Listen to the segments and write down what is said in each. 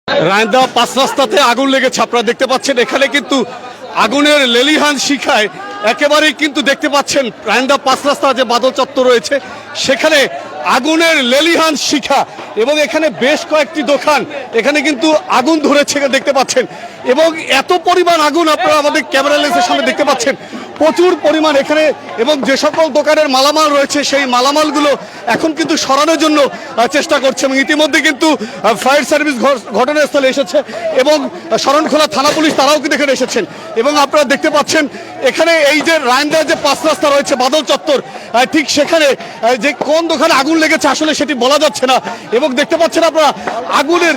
রায়ন্দা পাঁচ রাস্তাতে আগুন লেগেছে, আপনারা দেখতে পাচ্ছেন। এখানে কিন্তু আগুনের লেলিহান শিখায় একেবারেই কিন্তু দেখতে পাচ্ছেন রায়ন্দা পাঁচ রাস্তা যে বাদল চত্বর রয়েছে সেখানে আগুনের লেলিহান শিখা, এবং এখানে বেশ কয়েকটি দোকান এখানে কিন্তু আগুন ধরেছে দেখতে পাচ্ছেন। এবং এত পরিমাণ আগুন আপনারা আমাদের ক্যামেরা লেন্সের সামনে দেখতে পাচ্ছেন, প্রচুর পরিমাণ এখানে। এবং যে সকল দোকানের মালামাল রয়েছে সেই মালামালগুলো এখন কিন্তু সরানোর জন্য চেষ্টা করছে, এবং ইতিমধ্যে কিন্তু ফায়ার সার্ভিস ঘটনাস্থলে এসেছে এবং শরণখোলা থানা পুলিশ তারাও কিন্তু এখানে এসেছেন। এবং আপনারা দেখতে পাচ্ছেন এখানে এই যে রায়ন্দার যে পাঁচ রাস্তা রয়েছে বাদল চত্বর, ঠিক সেখানে যে কোন দোকানে আগুন লেগেছে আসলে সেটি বলা যাচ্ছে না। এবং দেখতে পাচ্ছেন আপনারা আগুনের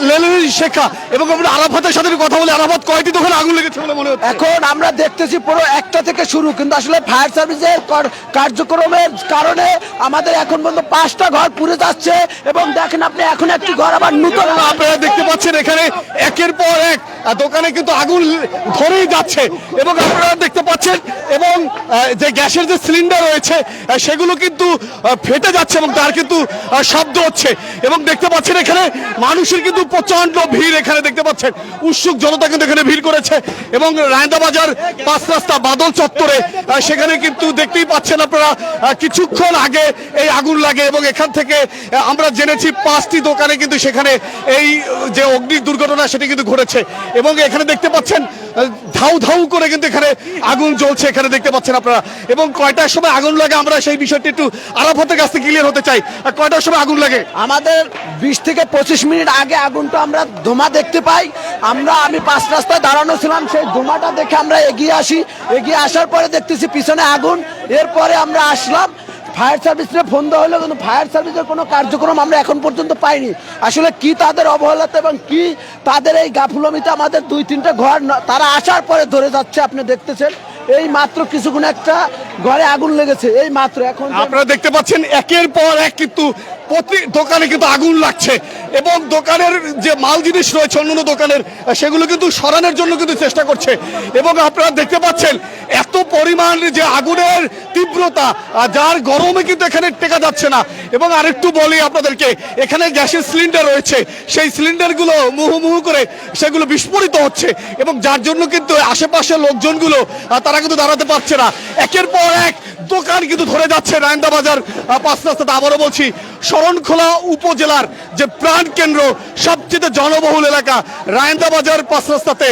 লেলিহান শেখা। এবং আমরা আরাফাতের সাথে কথা বলে, আরাফাত কয়টি দোকানে আগুন লেগেছে বলে মনে হচ্ছে? এখন আমরা দেখতেছি পুরো একটা থেকে শুরু, কিন্তু আসলে ফায়ার সার্ভিসের কার্যক্রমের কারণে আমাদের এখন পর্যন্ত 5টা ঘর পুড়ে যাচ্ছে। এবং দেখেন আপনি এখন একটি ঘর আবার নতুন আপনারা দেখতে পাচ্ছেন এখানে একের পর এক দোকানে কিন্তু আগুন ধরেই যাচ্ছে। এবং আপনারা দেখতে পাচ্ছেন এবং যে গ্যাসের যে সিলিন্ডার রয়েছে সেগুলো কিন্তু ফেটে যাচ্ছে এবং তার কিন্তু শব্দ হচ্ছে। এবং দেখতে পাচ্ছেন এখানে মানুষের কিন্তু প্রচন্ড ভিড়, এখানে দেখতে পাচ্ছেন উৎসুক জনতা কিন্তু এখানে ভিড় করেছে। এবং রায়ন্দা বাজার পাঁচ রাস্তা বাদল চত্বরে সেখানে কিন্তু দেখতেই পাচ্ছেন আপনারা কিছুক্ষণ আগে এই আগুন লাগে। এবং এখান থেকে আমরা জেনেছি 5টি দোকানে কিন্তু সেখানে এই যে অগ্নি দুর্ঘটনা সেটি কিন্তু ঘটেছে। এবং এখানে দেখতে পাচ্ছেন ধাউ ধাউ করে কিন্তু এখানে আগুন জ্বলছে, এখানে দেখতে পাচ্ছেন আপনারা। এবং কয়টার সময় আগুন লাগে আমরা সেই বিষয়টি একটু আরাফাতের কাছ থেকে ক্লিয়ার হতে চাই। কয়টার সময় আগুন লাগে? আমাদের 20 থেকে 25 মিনিট আগে আগুনটা আমরা ধোঁয়া দেখতে পাই। আমি 5 রাস্তায় দাঁড়ানো ছিলাম, সেই ধোঁয়াটা দেখে আমরা এগিয়ে আসি। এগিয়ে আসার পরে দেখতেছি পিছনে আগুন। এরপরে আমরা আসলাম, ফায়ার সার্ভিসে ফোন দেওয়া হলো, কিন্তু ফায়ার সার্ভিসের কোনো কার্যক্রম আমরা এখন পর্যন্ত পাইনি। আসলে কি তাদের অবহেলাতে এবং কি তাদের এই গাফুলমিতে আমাদের 2-3টা ঘর তারা আসার পরে ধরে যাচ্ছে। আপনি দেখতেছেন এই মাত্র কিছুক্ষণ একটা ঘরে আগুন লেগেছে, এই মাত্র। এখন আপনারা দেখতে পাচ্ছেন একের পর এক কিন্তু প্রতি দোকানে কিন্তু আগুন লাগছে। এবং দোকানের যে মাল জিনিস রয়েছে অন্যান্য দোকানের সেগুলো কিন্তু সরানোর জন্য কিন্তু চেষ্টা করছে। এবং আপনারা দেখতে পাচ্ছেন এত পরিমাণ যে আগুনের তীব্রতা, যার গরমে কিন্তু এখানে টেকা যাচ্ছে না। এবং আরেকটু বলি আপনাদেরকে, এখানে গ্যাসের সিলিন্ডার রয়েছে, সেই সিলিন্ডারগুলো মুহুমুহু করে সেগুলো বিস্ফোরিত হচ্ছে। এবং যার জন্য কিন্তু আশেপাশের লোকজনগুলো তারা কিন্তু দাঁড়াতে পারছে না। একের পর এক দোকান কিন্তু ধরে যাচ্ছে রায়ন্দা বাজার পাঁচ রাস্তাতে। আবারও বলছি, শরণখোলা উপজেলার যে প্রাণ কেন্দ্র, সবচেয়ে জনবহুল এলাকা রায়ন্দা বাজার পাঁচ রাস্তাতে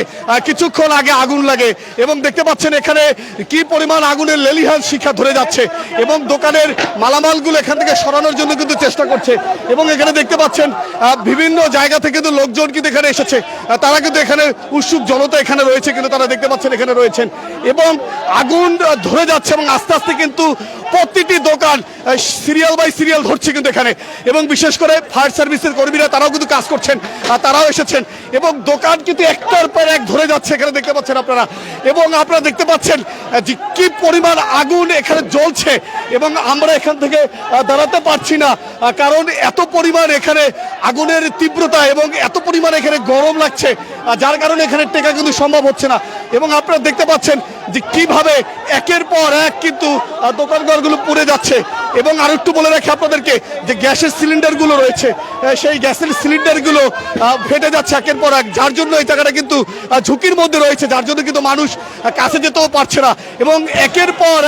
কিছুক্ষণ আগে আগুন লাগে। এবং দেখতে পাচ্ছেন এখানে কি পরিমাণ আগুনের লেলিহান শিখা ধরে যাচ্ছে। এবং দোকানের মালামালগুলো এখান থেকে সরানোর জন্য কিন্তু চেষ্টা করছে। এবং এখানে দেখতে পাচ্ছেন বিভিন্ন জায়গা থেকে কিন্তু লোকজন কিন্তু এখানে এসেছে, তারা কিন্তু এখানে উৎসুক জনতা এখানে রয়েছে, কিন্তু তারা দেখতে পাচ্ছেন এখানে রয়েছেন। এবং আগুন ধরে যাচ্ছে এবং আস্তে আস্তে কিন্তু প্রতিটি দোকান সিরিয়াল বাই সিরিয়াল ধরছে কিন্তু এখানে। এবং বিশেষ করে ফায়ার সার্ভিসের কর্মীরা তারাও কিন্তু কাজ করছেন, তারাও এসেছেন। এবং দোকান কিন্তু একটার পর এক ধরে যাচ্ছে, এখানে দেখতে পাচ্ছেন আপনারা। এবং আপনারা দেখতে পাচ্ছেন যে কি পরিমাণ আগুন এখানে জ্বলছে। এবং আমরা এখান থেকে দাঁড়াতে পারছি না, কারণ এত পরিমাণ এখানে আগুনের তীব্রতা এবং এত পরিমাণ এখানে গরম লাগছে, যার কারণে এখানে টেকা কিন্তু সম্ভব হচ্ছে না। এবং আপনারা দেখতে পাচ্ছেন যে কিভাবে একের পর এক কিন্তু দোকানঘরগুলো পুড়ে যাচ্ছে। এবং আর একটু বলে রাখি আপনাদেরকে যে গ্যাসের সিলিন্ডারগুলো রয়েছে, সেই গ্যাসের সিলিন্ডারগুলো ফেটে যাচ্ছে একের পর এক, যার জন্য এই জায়গাটা কিন্তু ঝুঁকির মধ্যে রয়েছে, যার জন্য কিন্তু মানুষ কাছে যেতেও পারছে না। এবং একের পর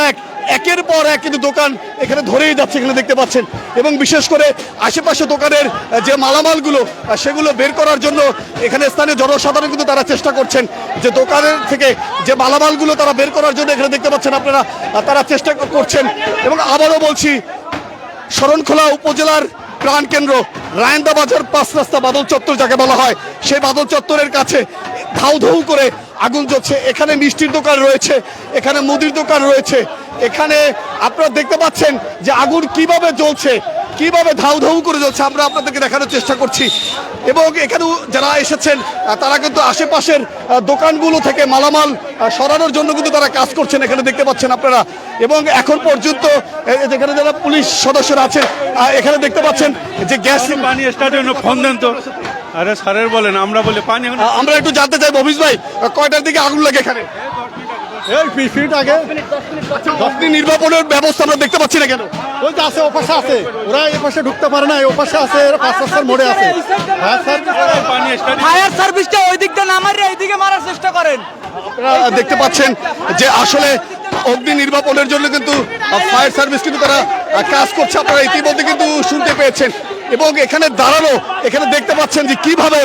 এক কিন্তু দোকান এখানে ধরেই যাচ্ছে, এখানে দেখতে পাচ্ছেন। এবং বিশেষ করে আশেপাশে দোকানের যে মালামালগুলো সেগুলো বের করার জন্য এখানে স্থানীয় জনসাধারণ কিন্তু তারা চেষ্টা করছেন যে দোকানের থেকে যে মালামালগুলো তারা বের করার জন্য এখানে দেখতে পাচ্ছেন আপনারা, তারা চেষ্টা করছেন। এবং আবারও বলছি, শরণখোলা উপজেলার প্রাণকেন্দ্র রায়ন্দা বাজার পাঁচ রাস্তা বাদল চত্বর যাকে বলা হয়, সেই বাদল চত্বরের কাছে ধাউ ধাউ করে আগুন জ্বলছে। এখানে মিষ্টির দোকান রয়েছে, এখানে মুদির দোকান রয়েছে। এখানে আপনারা দেখতে পাচ্ছেন যে আগুন কিভাবে জ্বলছে, কিভাবে ধাউ ধাউ করে জ্বলছে, আমরা আপনাদেরকে দেখানোর চেষ্টা করছি। এবং এখানে যারা এসেছেন তারা কিন্তু আশেপাশের দোকানগুলো থেকে মালামাল সরানোর জন্য কিন্তু তারা কাজ করছেন, এখানে দেখতে পাচ্ছেন আপনারা। এবং এখন পর্যন্ত যেখানে যারা পুলিশ সদস্যরা আছেন এখানে দেখতে পাচ্ছেন যে গ্যাস পানি স্টার্টের ফোন দেন তো। আরে স্যারের বলেন, আমরা বলে পানি। আমরা একটু জানতে চাই অফিস ভাই, কয়টার দিকে আগুন লাগে এখানে? 20 মিনিট আগে। 10 মিনিট নির্বাপনের ব্যবস্থা আমরা দেখতে পাচ্ছি না কেন? ওই যে আছে, ওপাশে আছে, ওরা এই পাশে ঢুকতে পারে না, এই ওপাশে আছে, এরা 5 রাস্তার মোড়ে আছে। পানি স্টাডি ফায়ার সার্ভিসটা ওই দিক দিয়ে না মারিয়ে এইদিকে মারার চেষ্টা করেন। আপনারা দেখতে পাচ্ছেন যে আসলে অগ্নি নির্বাপনের জন্য কিন্তু ফায়ার সার্ভিস কিন্তু তারা কাজ করছে, আপনারা ইতিমধ্যে কিন্তু শুনতে পেয়েছেন। এবং এখানে দাঁড়ানো, এখানে দেখতে পাচ্ছেন যে কিভাবে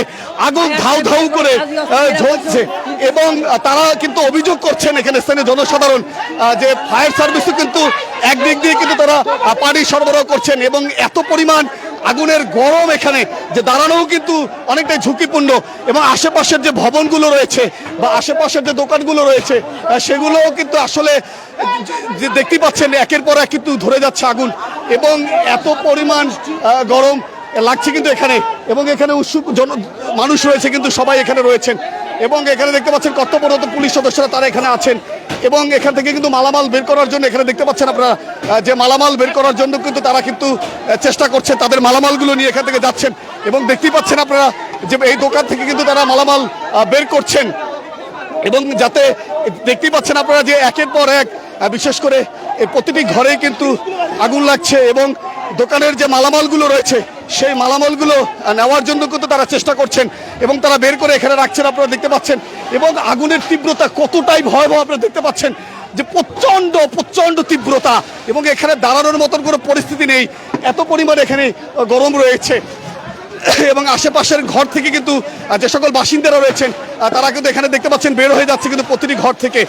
আগুন ধাউ ধাউ করে জ্বলছে। এবং তারা কিন্তু অভিযোগ করছেন এখানে স্থানীয় জনসাধারণ যে ফায়ার সার্ভিসও কিন্তু একদিক দিয়ে কিন্তু তারা পানি সরবরাহ করছেন এবং এত পরিমাণ আগুনের গরম এখানে যে দাঁড়ানোও কিন্তু অনেকটাই ঝুঁকিপূর্ণ। এবং আশেপাশের যে ভবনগুলো রয়েছে বা আশেপাশের যে দোকানগুলো রয়েছে সেগুলোও কিন্তু আসলে যে দেখতে পাচ্ছেন একের পর এক কিন্তু ধরে যাচ্ছে আগুন এবং এত পরিমাণ গরম লাগছে কিন্তু এখানে। এবং এখানে উৎসুক মানুষ রয়েছে কিন্তু সবাই এখানে রয়েছেন এবং এখানে দেখতে পাচ্ছেন কর্তব্যরত পুলিশ সদস্যরা তারা এখানে আছেন এবং এখান থেকে কিন্তু মালামাল বের করার জন্য এখানে দেখতে পাচ্ছেন আপনারা যে মালামাল বের করার জন্য কিন্তু তারা কিন্তু চেষ্টা করছেন, তাদের মালামালগুলো নিয়ে এখান থেকে যাচ্ছেন এবং দেখতেই পাচ্ছেন আপনারা যে এই দোকান থেকে কিন্তু তারা মালামাল বের করছেন। এবং যাতে দেখতেই পাচ্ছেন আপনারা যে একের পর এক বিশেষ করে প্রতিটি ঘরে কিন্তু আগুন লাগছে এবং দোকানের যে মালামালগুলো রয়েছে সেই মালামালগুলো নেওয়ার জন্য কিন্তু তারা চেষ্টা করছেন এবং তারা বের করে এখানে রাখছেন, আপনারা দেখতে পাচ্ছেন। এবং আগুনের তীব্রতা কতটাই ভয়াবহ আপনারা দেখতে পাচ্ছেন যে প্রচণ্ড প্রচণ্ড তীব্রতা এবং এখানে দাঁড়ানোর মতন কোনো পরিস্থিতি নেই, এত পরিমাণ এখানে গরম রয়েছে। এবং আশেপাশের ঘর থেকে কিন্তু যে সকল বাসিন্দারা রয়েছেন তারা কিন্তু এখানে দেখতে পাচ্ছেন বের হয়ে যাচ্ছে কিন্তু প্রতিটি ঘর থেকে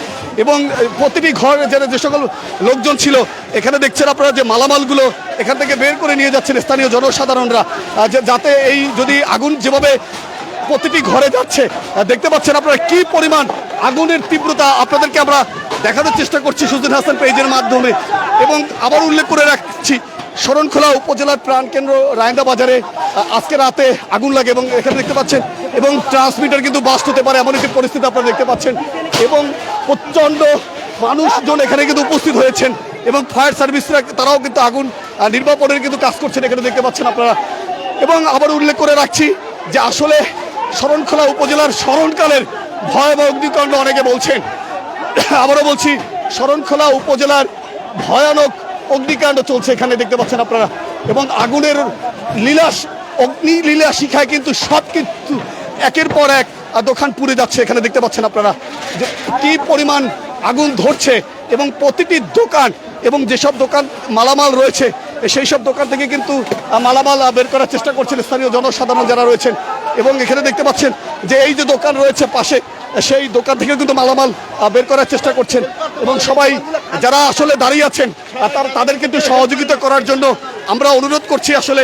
এবং প্রতিটি ঘর যে সকল লোকজন ছিল এখানে দেখছেন আপনারা যে মালামালগুলো এখান থেকে বের করে নিয়ে যাচ্ছেন স্থানীয় জনসাধারণরা, যাতে এই যদি আগুন যেভাবে প্রতিটি ঘরে যাচ্ছে দেখতে পাচ্ছেন আপনারা কি পরিমাণ আগুনের তীব্রতা আপনাদেরকে আমরা দেখানোর চেষ্টা করছি সুজন হাসান পেজের মাধ্যমে। এবং আবার উল্লেখ করে রাখছি শরণখোলা উপজেলার প্রাণকেন্দ্র রায়ন্দা বাজারে আজকে রাতে আগুন লাগে এবং এখানে দেখতে পাচ্ছেন এবং ট্রান্সমিটার কিন্তু বাস্ট হতে পারে এমন একটি পরিস্থিতি আপনারা দেখতে পাচ্ছেন এবং প্রচণ্ড মানুষজন এখানে কিন্তু উপস্থিত হয়েছেন এবং ফায়ার সার্ভিসরা তারাও কিন্তু আগুন নির্বাপনের কিন্তু কাজ করছেন এখানে দেখতে পাচ্ছেন আপনারা। এবং আবার উল্লেখ করে রাখছি যে আসলে শরণখোলা উপজেলার স্মরণকালের ভয়াবহ অগ্নিকাণ্ড অনেকে বলছেন, আবারও বলছি শরণখোলা উপজেলার ভয়ানক অগ্নিকাণ্ড চলছে এখানে দেখতে পাচ্ছেন আপনারা এবং আগুনের অগ্নি লীলা শিখায় কিন্তু সব কিছু একের পর এক দোকান পুড়ে যাচ্ছে এখানে দেখতে পাচ্ছেন আপনারা যে কি পরিমাণ আগুন ধরছে এবং প্রতিটি দোকান এবং যেসব দোকান মালামাল রয়েছে সেই সব দোকান থেকে কিন্তু মালামাল বের করার চেষ্টা করছেন স্থানীয় জনসাধারণ যারা রয়েছেন। এবং এখানে দেখতে পাচ্ছেন যে এই যে দোকান রয়েছে পাশে সেই দোকান থেকে কিন্তু মালামাল বের করার চেষ্টা করছেন এবং সবাই যারা আসলে দাঁড়িয়ে আছেন তাদের কিন্তু সহযোগিতা করার জন্য আমরা অনুরোধ করছি আসলে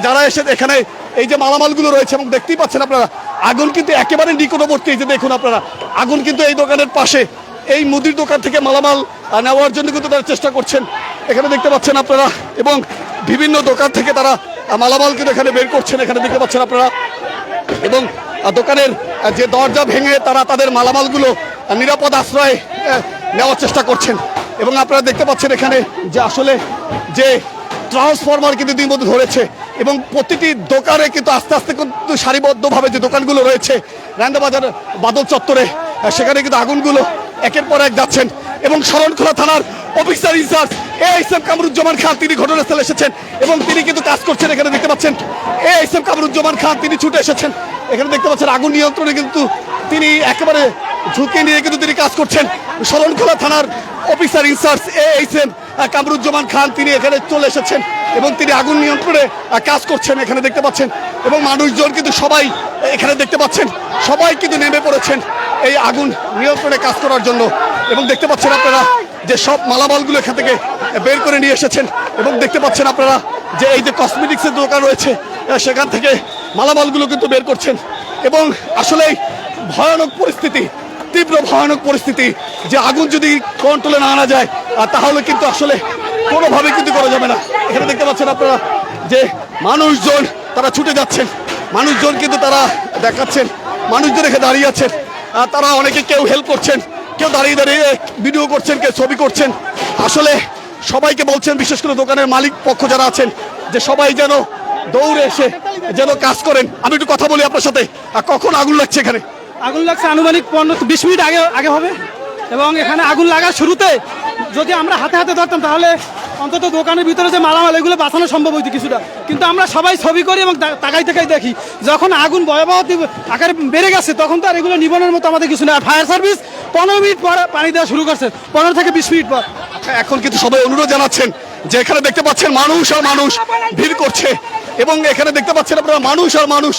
যারা এসে এখানে এই যে মালামালগুলো রয়েছে এবং দেখতেই পাচ্ছেন আপনারা আগুন কিন্তু একেবারে নিকটবর্তী, এই যে দেখুন আপনারা আগুন কিন্তু এই দোকানের পাশে এই মুদির দোকান থেকে মালামাল নেওয়ার জন্য কিন্তু তারা চেষ্টা করছেন এখানে দেখতে পাচ্ছেন আপনারা এবং বিভিন্ন দোকান থেকে তারা মালামাল কিন্তু এখানে বের করছেন এখানে দেখতে পাচ্ছেন আপনারা এবং দোকানের যে দরজা ভেঙে তারা তাদের মালামালগুলো নিরাপদ আশ্রয় নেওয়ার চেষ্টা করছেন। এবং আপনারা দেখতে পাচ্ছেন এখানে যে আসলে যে ট্রান্সফরমার কিন্তু ইতিমধ্যে ধরেছে এবং প্রতিটি দোকানে কিন্তু আস্তে আস্তে কিন্তু সারিবদ্ধভাবে যে দোকানগুলো রয়েছে রায়ন্দাবাজার বাদল চত্বরে সেখানে কিন্তু আগুনগুলো একের পর এক যাচ্ছেন। এবং শরণখোলা থানার অফিসার ইনচার্জ এএসএম কামরুজ্জামান খান তিনি ঘটনাস্থলে এসেছেন এবং তিনি কিন্তু কাজ করছেন এখানে দেখতে পাচ্ছেন এএসএম কামরুজ্জামান খান তিনি ছুটে এসেছেন এখানে দেখতে পাচ্ছেন আগুন নিয়ন্ত্রণে কিন্তু তিনি একেবারে ঝুঁকি নিয়ে কিন্তু তিনি কাজ করছেন। শরণখোলা থানার অফিসার ইনচার্জ এএসএম কামরুজ্জামান খান তিনি এখানে চলে এসেছেন এবং তিনি আগুন নিয়ন্ত্রণে কাজ করছেন এখানে দেখতে পাচ্ছেন এবং মানুষজন কিন্তু সবাই এখানে দেখতে পাচ্ছেন সবাই কিন্তু নেমে পড়েছেন এই আগুন নিয়ন্ত্রণে কাজ করার জন্য। এবং দেখতে পাচ্ছেন আপনারা যে সব মালামালগুলো এখান থেকে বের করে নিয়ে এসেছেন এবং দেখতে পাচ্ছেন আপনারা যে এই যে কসমেটিক্সের দোকান রয়েছে সেখান থেকে মালামালগুলো কিন্তু বের করছেন এবং আসলেই ভয়ানক পরিস্থিতি, তীব্র ভয়ানক পরিস্থিতি যে আগুন যদি কন্ট্রোলে না আনা যায় তাহলে কিন্তু আসলে কোনোভাবে কিন্তু করা যাবে না। এখানে দেখতে পাচ্ছেন আপনারা যে মানুষজন তারা ছুটে যাচ্ছেন, মানুষজন কিন্তু তারা দেখাচ্ছেন, মানুষজন এখানে দাঁড়িয়ে আছেন, তারা অনেকে কেউ হেল্প করছেন, কেউ দাঁড়িয়ে দাঁড়িয়ে ভিডিও করছেন, কেউ ছবি করছেন। আসলে সবাইকে বলছেন বিশেষ করে দোকানের মালিক পক্ষ যারা আছেন যে সবাই যেন দৌড়ে এসে যেন কাজ করেন। আমি একটু কথা বলি আপনার সাথে, কখন আগুন লাগছে এখানে? আগুন লাগছে আনুমানিক 15-20 মিনিট আগে হবে এবং এখানে আগুন লাগার শুরুতে যদি আমরা হাতে হাতে ধরতাম তাহলে অন্তত দোকানের ভিতরে যে মালামাল এগুলো বাঁচানো সম্ভব হইতো কিছুটা, কিন্তু আমরা সবাই ছবি করি এবং তাকাই তাকাই দেখি। যখন আগুন ভয়াবহ আকারে বেড়ে গেছে তখন তো আর এগুলো নিবানোর মতো আমাদের কিছু না। আর ফায়ার সার্ভিস 15 মিনিট পর পানি দেওয়া শুরু করছে, 15 থেকে 20 মিনিট পর। এখন কিন্তু সবাই অনুরোধ জানাচ্ছেন যে এখানে দেখতে পাচ্ছেন মানুষ আর মানুষ ভিড় করছে, এবং এখানে দেখতে পাচ্ছেন আপনারা মানুষ আর মানুষ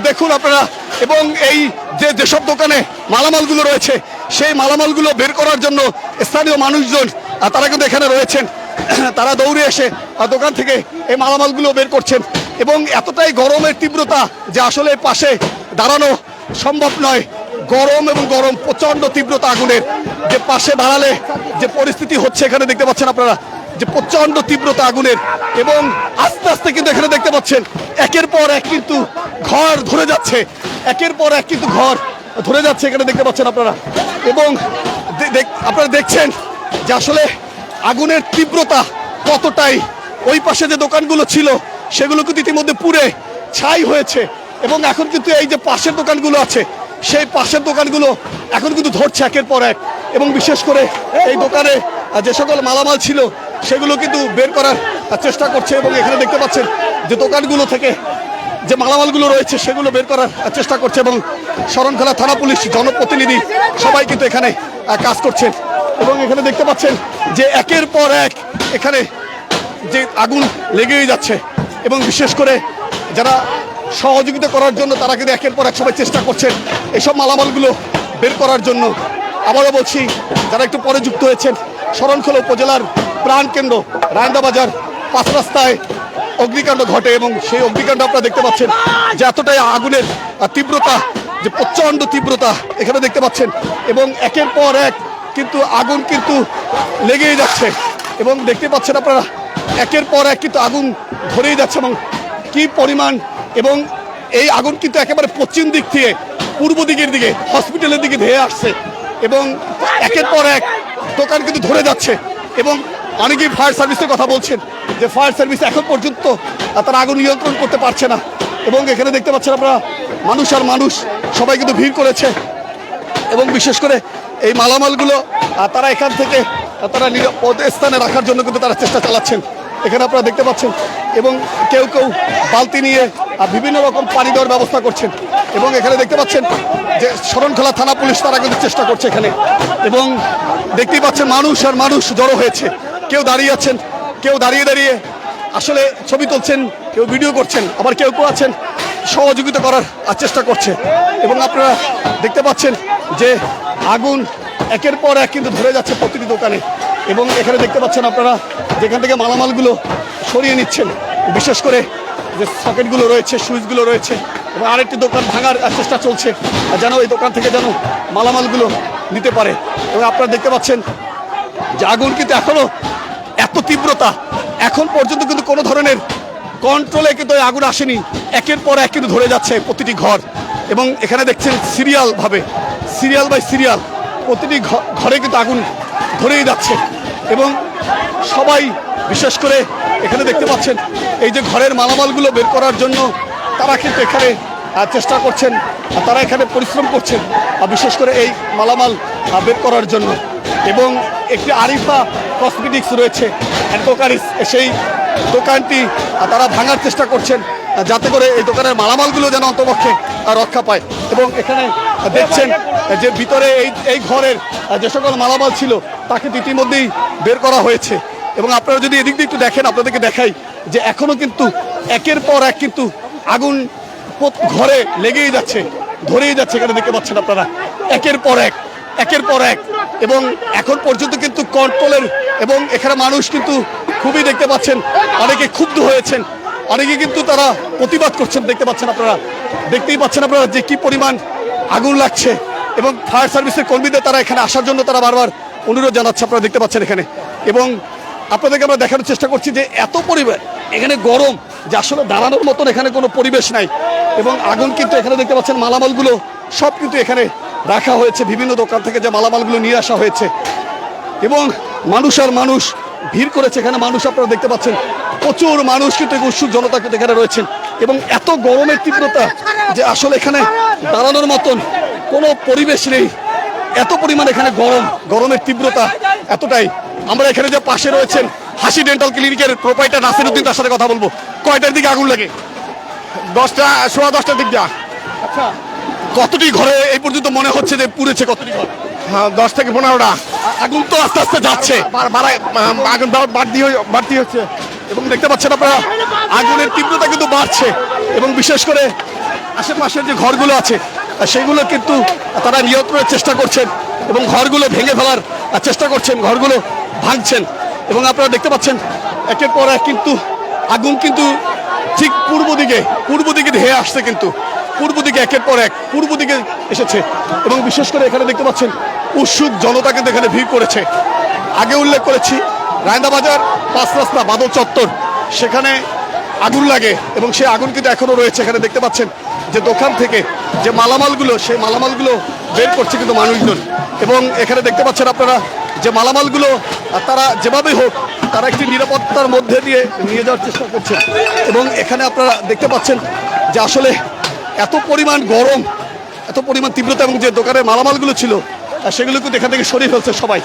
দেখুন আপনারা, এবং এই যেসব দোকানে মালামালগুলো রয়েছে সেই মালামালগুলো বের করার জন্য স্থানীয় মানুষজন তারা কিন্তু এখানে রয়েছেন। তারা দৌড়ে এসে দোকান থেকে এই মালামালগুলো বের করছেন, এবং এতটাই গরমের তীব্রতা যে আসলে পাশে দাঁড়ানো সম্ভব নয়। গরম এবং গরম, প্রচন্ড তীব্রতা আগুনের, যে পাশে দাঁড়ালে যে পরিস্থিতি হচ্ছে এখানে দেখতে পাচ্ছেন আপনারা, যে প্রচন্ড তীব্রতা আগুনের। এবং আস্তে আস্তে কিন্তু এখানে দেখতে পাচ্ছেন একের পর এক কিন্তু ঘর ধরে যাচ্ছে, একের পর এক কিন্তু ঘর ধরে যাচ্ছে এখানে দেখতে পাচ্ছেন আপনারা। এবং আপনারা দেখছেন যে আসলে আগুনের তীব্রতা কতটাই। ওই পাশে যে দোকানগুলো ছিল সেগুলো কিন্তু ইতিমধ্যে পুড়ে ছাই হয়েছে, এবং এখন কিন্তু এই যে পাশের দোকানগুলো আছে সেই পাশের দোকানগুলো এখন কিন্তু ধরছে একের পর এক। এবং বিশেষ করে এই দোকানে যে সকল মালামাল ছিল সেগুলো কিন্তু বের করার চেষ্টা করছে, এবং এখানে দেখতে পাচ্ছেন যে দোকানগুলো থেকে যে মালামালগুলো রয়েছে সেগুলো বের করার চেষ্টা করছে, এবং শরণখোলা থানা পুলিশ, জনপ্রতিনিধি সবাই কিন্তু এখানে কাজ করছেন। এবং এখানে দেখতে পাচ্ছেন যে একের পর এক এখানে যে আগুন লেগেই যাচ্ছে, এবং বিশেষ করে যারা সহযোগিতা করার জন্য তারা কিন্তু একের পর এক সবাই চেষ্টা করছেন এইসব মালামালগুলো বের করার জন্য। আবারও বলছি, যারা একটু পরে যুক্ত হয়েছেন, শরণখোলা উপজেলার প্রাণকেন্দ্র রায়ন্দাবাজার 5 রাস্তায় অগ্নিকাণ্ড ঘটে, এবং সেই অগ্নিকাণ্ড আপনারা দেখতে পাচ্ছেন যে এতটাই আগুনের তীব্রতা, যে প্রচণ্ড তীব্রতা এখানে দেখতে পাচ্ছেন। এবং একের পর এক কিন্তু আগুন কিন্তু লেগেই যাচ্ছে, এবং দেখতে পাচ্ছেন আপনারা একের পর এক কিন্তু আগুন ধরেই যাচ্ছে, এবং কি পরিমাণ। এবং এই আগুন কিন্তু একেবারে পশ্চিম দিক থেকে পূর্ব দিকের দিকে হসপিটালের দিকে ধেয়ে আসছে, এবং একের পর এক দোকান কিন্তু ধরে যাচ্ছে। এবং অনেকেই ফায়ার সার্ভিসের কথা বলছেন যে ফায়ার সার্ভিস এখন পর্যন্ত তারা আগুন নিয়ন্ত্রণ করতে পারছে না। এবং এখানে দেখতে পাচ্ছেন আপনারা মানুষ আর মানুষ সবাই কিন্তু ভিড় করেছে, এবং বিশেষ করে এই মালামালগুলো তারা এখান থেকে তারা নিরাপদ স্থানে রাখার জন্য কিন্তু তারা চেষ্টা চালাচ্ছেন এখানে আপনারা দেখতে পাচ্ছেন। এবং কেউ কেউ বালতি নিয়ে বিভিন্ন রকম পানি দেওয়ার ব্যবস্থা করছেন, এবং এখানে দেখতে পাচ্ছেন যে শরণখোলা থানা পুলিশ তারা কিন্তু চেষ্টা করছে এখানে। এবং দেখতেই পাচ্ছেন মানুষ আর মানুষ জড়ো হয়েছে, কেউ দাঁড়িয়ে আছেন, কেউ দাঁড়িয়ে দাঁড়িয়ে আসলে ছবি তুলছেন, কেউ ভিডিও করছেন, আবার কেউ কেউ আছেন সহযোগিতা করার চেষ্টা করছে। এবং আপনারা দেখতে পাচ্ছেন যে আগুন একের পর এক কিন্তু ধরে যাচ্ছে প্রতিটি দোকানে, এবং এখানে দেখতে পাচ্ছেন আপনারা যেখান থেকে মালামালগুলো সরিয়ে নিচ্ছেন, বিশেষ করে যে সকেটগুলো রয়েছে, সুইচগুলো রয়েছে, এবং আরেকটি দোকান ভাঙার চেষ্টা চলছে যেন এই দোকান থেকে যেন মালামালগুলো নিতে পারে। এবং আপনারা দেখতে পাচ্ছেন যে আগুন কিন্তু এখনো এত তীব্রতা, এখন পর্যন্ত কিন্তু কোনো ধরনের কন্ট্রোলে কিন্তু এই আগুন আসেনি, একের পর এক কিন্তু ধরে যাচ্ছে প্রতিটি ঘর। এবং এখানে দেখছেন সিরিয়াল বাই সিরিয়াল প্রতিটি ঘরে কিন্তু আগুন ধরেই যাচ্ছে, এবং সবাই বিশেষ করে এখানে দেখতে পাচ্ছেন এই যে ঘরের মালামালগুলো বের করার জন্য তারা কিন্তু এখানে চেষ্টা করছেন, তারা এখানে পরিশ্রম করছেন বিশেষ করে এই মালামাল বের করার জন্য। এবং একটি আরিফা কসমেটিক্স রয়েছে অ্যাডভোকারিস, সেই দোকানটি তারা ভাঙার চেষ্টা করছেন যাতে করে এই দোকানের মালামালগুলো যেন অন্তপক্ষে রক্ষা পায়। এবং এখানে দেখছেন যে ভিতরে এই ঘরের যে সকল মালামাল ছিল তাকে ইতিমধ্যেই বের করা হয়েছে। এবং আপনারা যদি এদিক দিয়ে একটু দেখেন, আপনাদেরকে দেখাই যে এখনো কিন্তু একের পর এক কিন্তু আগুন ঘরে লেগেই যাচ্ছে, ধরেই যাচ্ছে। এখানে দেখতে পাচ্ছেন আপনারা একের পর এক, এবং এখন পর্যন্ত কিন্তু কন্ট্রোলের, এবং এখানে মানুষ কিন্তু খুবই দেখতে পাচ্ছেন অনেকে ক্ষুব্ধ হয়েছেন, অনেকে কিন্তু তারা প্রতিবাদ করছেন। দেখতেই পাচ্ছেন আপনারা যে কি পরিমাণ আগুন লাগছে, এবং ফায়ার সার্ভিসের কর্মীদের তারা এখানে আসার জন্য তারা বারবার অনুরোধ জানাচ্ছে, আপনারা দেখতে পাচ্ছেন এখানে। এবং আপনাদেরকে আমরা দেখানোর চেষ্টা করছি যে এত পরিমাণ এখানে গরম যে আসলে দাঁড়ানোর মতন এখানে কোনো পরিবেশ নাই। এবং আগুন কিন্তু এখানে দেখতে পাচ্ছেন মালামালগুলো সব কিন্তু এখানে রাখা হয়েছে, বিভিন্ন দোকান থেকে যে মালামালগুলো নিয়ে আসা হয়েছে, এবং মানুষ আর মানুষ ভিড় করেছে এখানে। মানুষ আপনারা দেখতে পাচ্ছেন প্রচুর মানুষ কিন্তু উৎসুক জনতা কিন্তু এখানে রয়েছেন, এবং এত গরমের তীব্রতা যে আসলে এখানে দাঁড়ানোর মতন কোনো পরিবেশ নেই, এত পরিমাণ এখানে গরমের তীব্রতা এতটাই। আমরা এখানে যে পাশে রয়েছেন হাসি ডেন্টাল ক্লিনিকের প্রোপাইটার নাসিরউদ্দিন, তার সাথে কথা বলবো। কয়টার দিকে আগুন লাগে? 10টার দিক দিয়া। আচ্ছা, কতটি ঘরে এই পর্যন্ত মনে হচ্ছে যে পুড়েছে? কতটি ঘর? হ্যাঁ, 10 থেকে 15টা। আগুন তো আস্তে আস্তে যাচ্ছে আগুন বাড়তি হচ্ছে। এবং দেখতে পাচ্ছেন আপনারা আগুনের তীব্রতা কিন্তু বাড়ছে এবং বিশেষ করে আশেপাশের যে ঘরগুলো আছে সেগুলো কিন্তু তারা নিয়ন্ত্রণের চেষ্টা করছেন এবং ঘরগুলো ভেঙে ফেলার চেষ্টা করছেন, ঘরগুলো ভাঙছেন। এবং আপনারা দেখতে পাচ্ছেন একের পর এক কিন্তু আগুন কিন্তু ঠিক পূর্ব দিকে ধেয়ে আসছে, কিন্তু পূর্ব দিকে একের পর এক পূর্ব দিকে এসেছে। এবং বিশেষ করে এখানে দেখতে পাচ্ছেন উৎসুক জনতা কিন্তু এখানে ভিড় করেছে। আগে উল্লেখ করেছি রায়দাবাজার 5 রাস্তা বাদল চত্বর, সেখানে আগুন লাগে এবং সেই আগুন কিন্তু এখনো রয়েছে। এখানে দেখতে পাচ্ছেন যে দোকান থেকে যে মালামালগুলো, সেই মালামালগুলো বের করছে কিন্তু মানুষজন। এবং এখানে দেখতে পাচ্ছেন আপনারা যে মালামালগুলো তারা যেভাবে হোক তারা একটি নিরাপত্তার মধ্যে দিয়ে নিয়ে যাওয়ার চেষ্টা করছে। এবং এখানে আপনারা দেখতে পাচ্ছেন যে আসলে এত পরিমাণ গরম, এত পরিমাণ তীব্রতা, এবং যে দোকানের মালামালগুলো ছিল সেগুলো কিন্তু এখান থেকে সরিয়ে ফেলছে সবাই।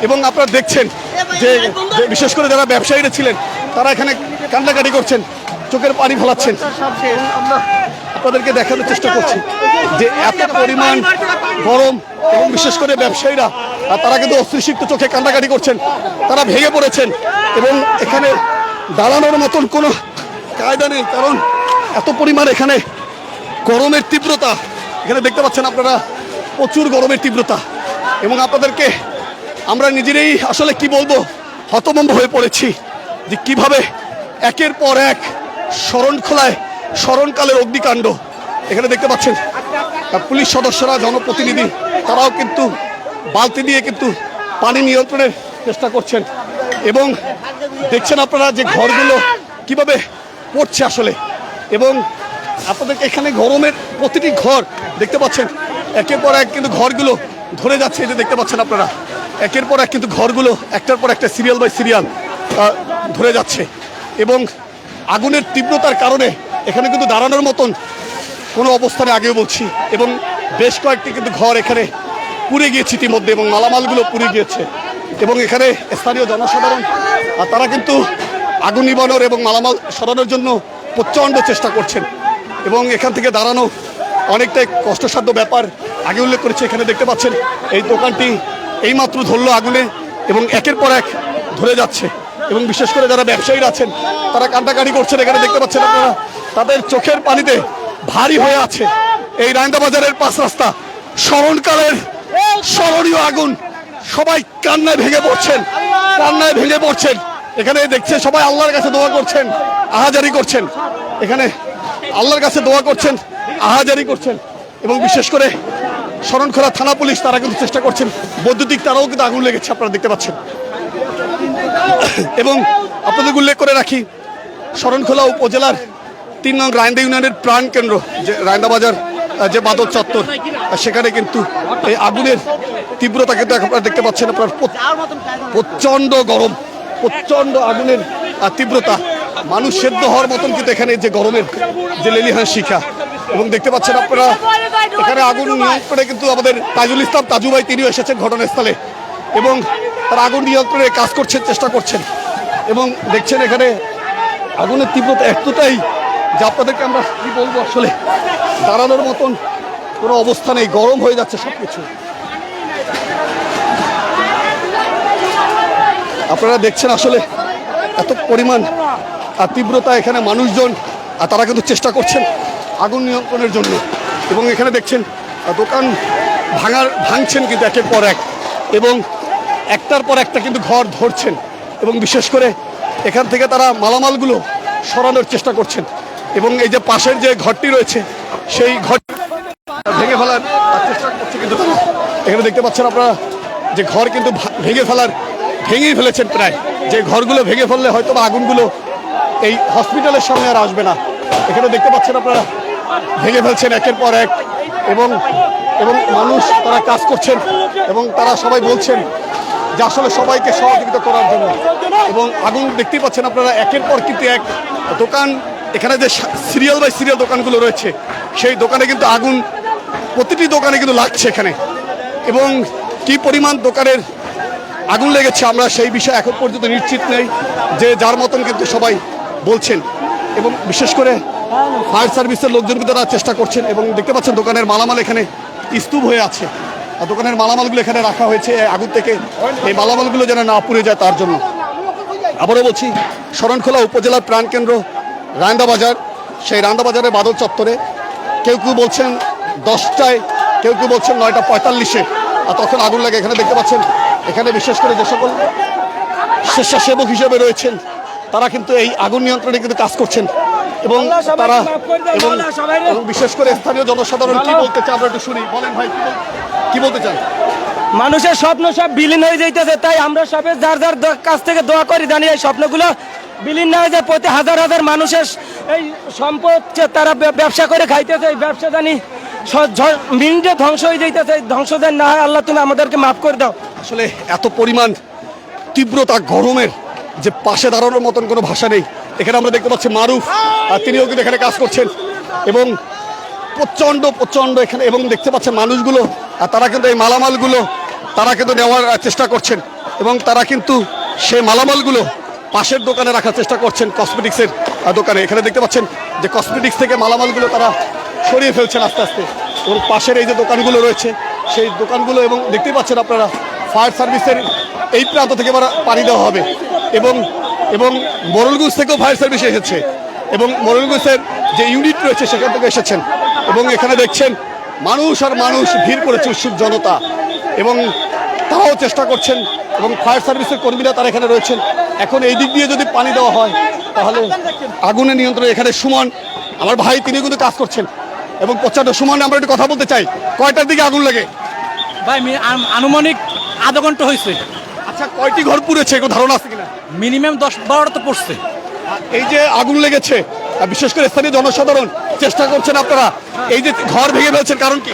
এবং আপনারা দেখছেন যে বিশেষ করে যারা ব্যবসায়ীরা ছিলেন তারা এখানে কান্নাকাটি করছেন, চোখের পানি ফেলাচ্ছেন। আমরা আপনাদেরকে দেখানোর চেষ্টা করছি যে এত পরিমাণ গরম এবং বিশেষ করে ব্যবসায়ীরা তারা কিন্তু অশ্রুসিক্ত চোখে কান্নাকাটি করছেন, তারা ভেঙে পড়েছেন এবং এখানে দাঁড়ানোর মতন কোনো কায়দা নেই, কারণ এত পরিমাণ এখানে গরমের তীব্রতা। এখানে দেখতে পাচ্ছেন আপনারা প্রচুর গরমের তীব্রতা। এবং আপনাদেরকে আমরা নিজেরাই আসলে কি বলবো, হতভম্ব হয়ে পড়েছি যে কিভাবে একের পর এক স্মরণকালের অগ্নিকাণ্ড। এখানে দেখতে পাচ্ছেন পুলিশ সদস্যরা, জনপ্রতিনিধি, তারাও কিন্তু বালতি দিয়ে কিন্তু পানি নিয়ন্ত্রণের চেষ্টা করছেন। এবং দেখছেন আপনারা যে ঘরগুলো কিভাবে পড়ছে আসলে। এবং আপনাদেরকে এখানে গরমের প্রতিটি ঘর দেখতে পাচ্ছেন একের পর এক কিন্তু ঘরগুলো ধরে যাচ্ছে। এই যে দেখতে পাচ্ছেন আপনারা একের পর এক কিন্তু ঘরগুলো একটার পর একটা সিরিয়াল বাই সিরিয়াল ধরে যাচ্ছে। এবং আগুনের তীব্রতার কারণে এখানে কিন্তু দাঁড়ানোর মতন কোনো অবস্থানে আগেও বলছি। এবং বেশ কয়েকটি কিন্তু ঘর এখানে পুড়ে গিয়েছে ইতিমধ্যে এবং মালামালগুলো পুড়ে গিয়েছে। এবং এখানে স্থানীয় জনসাধারণ তারা কিন্তু আগুন নিবানোর এবং মালামাল সরানোর জন্য প্রচণ্ড চেষ্টা করছেন। এবং এখান থেকে দাঁড়ানো অনেকটাই কষ্টসাধ্য ব্যাপার। আগে উল্লেখ করেছি এখানে দেখতে পাচ্ছেন এই দোকানটি এইমাত্র ধরলো আগুনে এবং একের পর এক ধরে যাচ্ছে। এবং বিশেষ করে যারা ব্যবসায়ীরা আছেন তারা কান্নাকাটি করছেন। এখানে দেখতে পাচ্ছেন আপনারা তাদের চোখের পানিতে ভারী হয়ে আছে এই রায়দাবাজারের 5 রাস্তা, স্মরণকালের স্মরণীয় আগুন। সবাই কান্নায় ভেঙে পড়ছেন। এখানে দেখছে সবাই আল্লাহর কাছে দোয়া করছেন, আহাজারি করছেন। এখানে আল্লাহর কাছে দোয়া করছেন, আহাজারি করছেন। এবং বিশেষ করে শরণখোলা থানা পুলিশ তারা কিন্তু চেষ্টা করছেন, বৈদ্যুতিক তারাও কিন্তু আগুন লেগেছে আপনারা দেখতে পাচ্ছেন। এবং আপনাদের উল্লেখ করে রাখি শরণখোলা উপজেলার 3 নং রায়ন্দা ইউনিয়নের প্রাণ কেন্দ্র যে রায়দাবাজার যে বাদল চত্বর, সেখানে কিন্তু এই আগুনের তীব্রতা কিন্তু আপনারা দেখতে পাচ্ছেন। আপনার প্রচণ্ড গরম, প্রচণ্ড আগুনের তীব্রতা, মানুষ সেদ্ধ হওয়ার মতন কিন্তু এখানে যে গরমের যে লেলিহান শিখা। এবং দেখতে পাচ্ছেন আপনারা এখানে আগুন নিয়ন্ত্রণে কিন্তু আমাদের তাজুল ইসলাম তাজু ভাই তিনিও এসেছেন ঘটনাস্থলে এবং তারা আগুন নিয়ন্ত্রণে কাজ করছেন, চেষ্টা করছেন। এবং দেখছেন এখানে আগুনের তীব্রতা এতটাই যে আপনাদেরকে আমরা কি বলবো, আসলে দাঁড়ানোর মতন কোনো অবস্থা নেই, গরম হয়ে যাচ্ছে সবকিছু। আপনারা দেখছেন আসলে এত পরিমাণ তীব্রতা, এখানে মানুষজন তারা কিন্তু চেষ্টা করছেন আগুন নিয়ন্ত্রণের জন্য। এবং এখানে দেখছেন দোকান ভাঙছেন কিন্তু একের পর এক, এবং একটার পর একটা কিন্তু ঘর ধরছেন। এবং বিশেষ করে এখান থেকে তারা মালামালগুলো সরানোর চেষ্টা করছেন। এবং এই যে পাশের যে ঘরটি রয়েছে সেই ঘরটি ভেঙে ফেলার চেষ্টা করছে কিন্তু তারা। এখানে দেখতে পাচ্ছেন আপনারা যে ঘর কিন্তু ভেঙেই ফেলেছেন প্রায়। যে ঘরগুলো ভেঙে ফেললে হয়তো বা আগুনগুলো এই হসপিটালের সামনে আর আসবে না। এখানে দেখতে পাচ্ছেন আপনারা ভেঙে ফেলছেন একের পর এক। এবং মানুষ তারা কাজ করছেন এবং তারা সবাই বলছেন যে আসলে সবাইকে সহযোগিতা করার জন্য। এবং আগুন দেখতেই পাচ্ছেন আপনারা একের পর কিন্তু এক দোকান, এখানে যে সিরিয়াল বাই সিরিয়াল দোকানগুলো রয়েছে সেই দোকানে কিন্তু আগুন প্রতিটি দোকানে কিন্তু লাগছে এখানে। এবং কি পরিমাণ দোকানের আগুন লেগেছে আমরা সেই বিষয়ে এখন পর্যন্ত নিশ্চিত নেই, যে যার মতন কিন্তু সবাই বলছেন। এবং বিশেষ করে ফায়ার সার্ভিসের লোকজন কিন্তু তারা চেষ্টা করছেন। এবং দেখতে পাচ্ছেন দোকানের মালামাল এখানে স্তূপ হয়ে আছে, আর দোকানের মালামালগুলো এখানে রাখা হয়েছে আগুন থেকে এই মালামালগুলো যেন না পুড়ে যায় তার জন্য। আবারও বলছি, শরণখোলা উপজেলার প্রাণকেন্দ্র রায়ন্দা বাজার, সেই রায়ন্দা বাজারের বাদল চত্বরে কেউ কেউ বলছেন 10টায়, কেউ কেউ বলছেন 9:45-এ আর তখন আগুন লাগে। এখানে দেখতে পাচ্ছেন এখানে বিশেষ করে যে সকল স্বেচ্ছাসেবক হিসেবে রয়েছেন তারা কিন্তু এই আগুন নিয়ন্ত্রণে কিন্তু কাজ করছেন। এবং তারা এবং বিশেষ করে স্থানীয় জনসাধারণ কি বলতে চান আমরা একটু শুনি। বলেন ভাই, কি বলতে চান? মানুষের স্বপ্ন সব বিলীন হয়ে যাইতেছে, তাই আমরা সবাই যার যার কাছ থেকে দোয়া করি জানি এই স্বপ্নগুলো বিলীন না হয়ে যায়। প্রতি হাজার হাজার মানুষের এই সম্পদ তারা ব্যবসা করে খাইতেছে, এই ব্যবসা জানি মিনিটে ধ্বংস হয়ে যাইতেছে। ধ্বংস দেন না হয় আল্লাহ, তুমি আমাদেরকে মাফ করে দাও। আসলে এত পরিমাণ তীব্রতা গরমের যে পাশে দাঁড়ানোর মতন কোনো ভাষা নেই। এখানে আমরা দেখতে পাচ্ছি মারুফ, আর তিনিও কিন্তু এখানে কাজ করছেন এবং প্রচণ্ড প্রচণ্ড এখানে। এবং দেখতে পাচ্ছেন মানুষগুলো, আর তারা কিন্তু এই মালামালগুলো তারা কিন্তু নেওয়ার চেষ্টা করছেন এবং তারা কিন্তু সেই মালামালগুলো পাশের দোকানে রাখার চেষ্টা করছেন, কসমেটিক্সের দোকানে। এখানে দেখতে পাচ্ছেন যে কসমেটিক্স থেকে মালামালগুলো তারা সরিয়ে ফেলছেন আস্তে আস্তে। এবং পাশের এই যে দোকানগুলো রয়েছে সেই দোকানগুলো, এবং দেখতেই পাচ্ছেন আপনারা ফায়ার সার্ভিসের এই প্রান্ত থেকে পানি দেওয়া হবে। এবং এবং মোরলগুঞ্জ থেকেও ফায়ার সার্ভিস এসেছে এবং মোরলগুঞ্জের যে ইউনিট রয়েছে সেখান থেকে এসেছেন। এবং এখানে দেখছেন মানুষ আর মানুষ ভিড় করেছে, উৎসুক জনতা, এবং তারাও চেষ্টা করছেন। এবং ফায়ার সার্ভিসের কর্মীরা তারা এখানে রয়েছেন। এখন এই দিক দিয়ে যদি পানি দেওয়া হয় তাহলে আগুনের নিয়ন্ত্রণে এখানে সুমন আমার ভাই, তিনি কিন্তু কাজ করছেন এবং প্রচণ্ড। সুমন, আমরা একটু কথা বলতে চাই, কয়টার দিকে আগুন লাগে? ভাই আনুমানিক আধা ঘন্টা হয়েছে। আচ্ছা, কয়টি ঘর পুড়েছে কোনো ধারণা আছে কিনা? মিনিমাম 10-12টা তো পড়ছে। এই যে আগুন লেগেছে, বিশেষ করে স্থানীয় জনসাধারণ চেষ্টা করছেন আপনারা এই যে ঘর ভেঙে ফেলছেন, কারণ কি?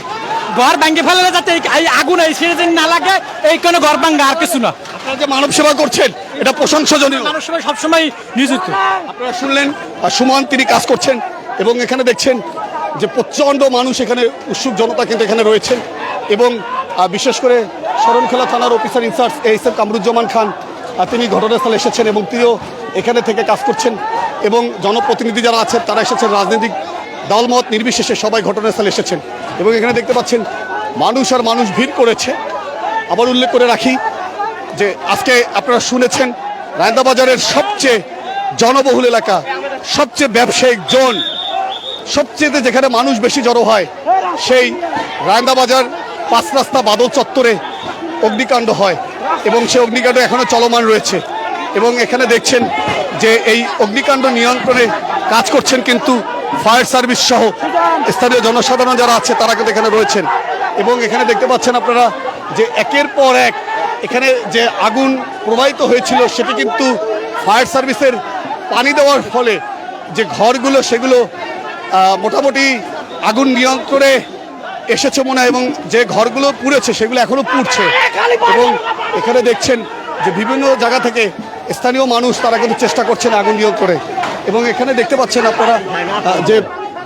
ঘর ভাঙ্গে ফেলে যাতে এই আগুন এই সেরে না লাগে, এই কোনো ঘর ভাঙ্গা, আর কিছু না। আপনারা যে মানব সেবা করছেন এটা প্রশংসনীয়। মানুষ সবসময় নিযুক্ত। আপনারা শুনলেন সুমন, তিনি কাজ করছেন এবং এখানে দেখছেন যে প্রচণ্ড মানুষ, এখানে উৎসুক জনতা কিন্তু এখানে রয়েছেন। এবং বিশেষ করে শরণখোলা থানার অফিসার ইনচার্জ ASM কামরুজ্জামান খান, তিনি ঘটনাস্থলে এসেছেন এবং তিনিও এখানে থেকে কাজ করছেন। এবং জনপ্রতিনিধি যারা আছেন তারা এসেছেন, রাজনৈতিক দলমত নির্বিশেষে সবাই ঘটনাস্থলে এসেছেন। এবং এখানে দেখতে পাচ্ছেন মানুষ আর মানুষ ভিড় করেছে। আবার উল্লেখ করে রাখি যে আজকে আপনারা শুনেছেন রায়ন্দা বাজারের সবচেয়ে জনবহুল এলাকা, সবচেয়ে ব্যবসায়িক জোন, সবচেয়ে যেখানে মানুষ বেশি জড়ো হয়, সেই রায়ন্দা বাজার 5 রাস্তা বাদল চত্বরে অগ্নিকাণ্ড হয় এবং সেই অগ্নিকাণ্ড এখনো চলমান রয়েছে। এবং এখানে দেখছেন যে এই অগ্নিকাণ্ড নিয়ন্ত্রণে কাজ করছেন কিন্তু ফায়ার সার্ভিস সহ স্থানীয় জনসাধারণ যারা আছে তারা কিন্তু এখানে রয়েছেন। এবং এখানে দেখতে পাচ্ছেন আপনারা যে একের পর এক এখানে যে আগুন প্রবাহিত হয়েছিল সেটি কিন্তু ফায়ার সার্ভিসের পানি দেওয়ার ফলে যে ঘরগুলো সেগুলো মোটামুটি আগুন নিয়ন্ত্রণে এসেছে মনে হয়। এবং যে ঘরগুলো পুড়েছে সেগুলো এখনো পুড়ছে। এবং এখানে দেখছেন যে বিভিন্ন জায়গা থেকে স্থানীয় মানুষ তারা কিন্তু চেষ্টা করছেন আগুন নিয়ন্ত্রণে। এবং এখানে দেখতে পাচ্ছেন আপনারা যে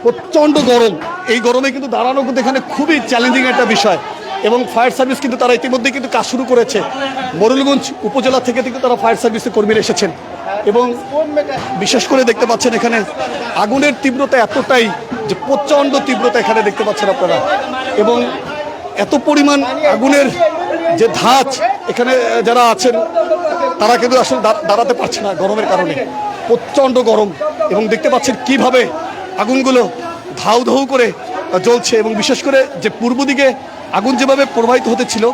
প্রচণ্ড গরম, এই গরমে কিন্তু দাঁড়ানো কিন্তু এখানে খুবই চ্যালেঞ্জিং একটা বিষয়। এবং ফায়ার সার্ভিস কিন্তু তারা ইতিমধ্যে কিন্তু কাজ শুরু করেছে। মোরলগঞ্জ উপজেলা থেকে কিন্তু তারা ফায়ার সার্ভিসের কর্মীরা এসেছেন। এবং বিশেষ করে দেখতে পাচ্ছেন এখানে আগুনের তীব্রতা এতটাই যে প্রচণ্ড তীব্রতা এখানে দেখতে পাচ্ছেন আপনারা। এবং এত পরিমাণ আগুনের যে ধাঁচ, এখানে যারা আছেন তারা কিন্তু আসলে দাঁড়াতে পারছে না গরমের কারণে, প্রচণ্ড গরম। এবং দেখতে পাচ্ছেন কিভাবে আগুনগুলো ধাউ ধাউ করে জ্বলছে। এবং বিশেষ করে যে পূর্ব দিকে আগুন যেভাবে প্রবাহিত হতেছিল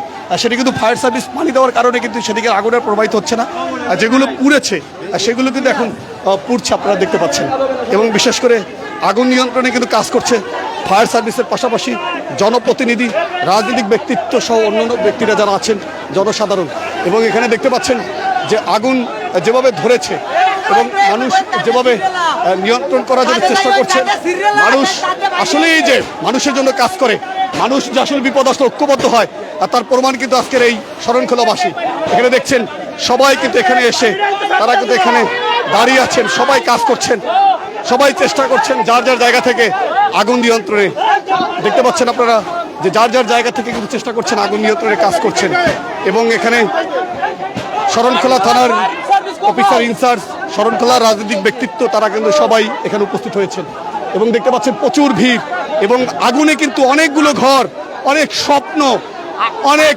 সেটা কিন্তু ফায়ার সার্ভিস পানি দেওয়ার কারণে কিন্তু সেদিকে আগুনের প্রবাহিত হচ্ছে না। যেগুলো পুড়েছে সেগুলো কিন্তু এখন পুড়ছে, আপনারা দেখতে পাচ্ছেন। এবং বিশেষ করে আগুন নিয়ন্ত্রণে কিন্তু কাজ করছে ফায়ার সার্ভিসের পাশাপাশি জনপ্রতিনিধি, রাজনৈতিক ব্যক্তিত্ব সহ অন্যান্য ব্যক্তিরা যারা আছেন, জনসাধারণ। এবং এখানে দেখতে পাচ্ছেন যে আগুন যেভাবে ধরেছে এবং মানুষ যেভাবে নিয়ন্ত্রণ করার জন্য চেষ্টা করছে। মানুষ আসলেই যে মানুষের জন্য কাজ করে, মানুষ যে আসলে বিপদ আসলে ঐক্যবদ্ধ হয়, আর তার প্রমাণ কিন্তু আজকের এই শরণখোলাবাসী। এখানে দেখছেন সবাই কিন্তু এখানে এসে তারা কিন্তু এখানে দাঁড়িয়ে আছেন, সবাই কাজ করছেন, সবাই চেষ্টা করছেন যার যার জায়গা থেকে আগুন নিয়ন্ত্রণে। দেখতে পাচ্ছেন আপনারা যে যার যার জায়গা থেকে কিন্তু চেষ্টা করছেন আগুন নিয়ন্ত্রণে কাজ করছেন। এবং এখানে শরণখোলা থানার অফিসার ইনচার্জ, শরণখোলার রাজনৈতিক ব্যক্তিত্ব, তারা কিন্তু সবাই এখানে উপস্থিত হয়েছেন এবং দেখতে পাচ্ছেন প্রচুর ভিড় এবং আগুনে কিন্তু অনেকগুলো ঘর, অনেক স্বপ্ন, অনেক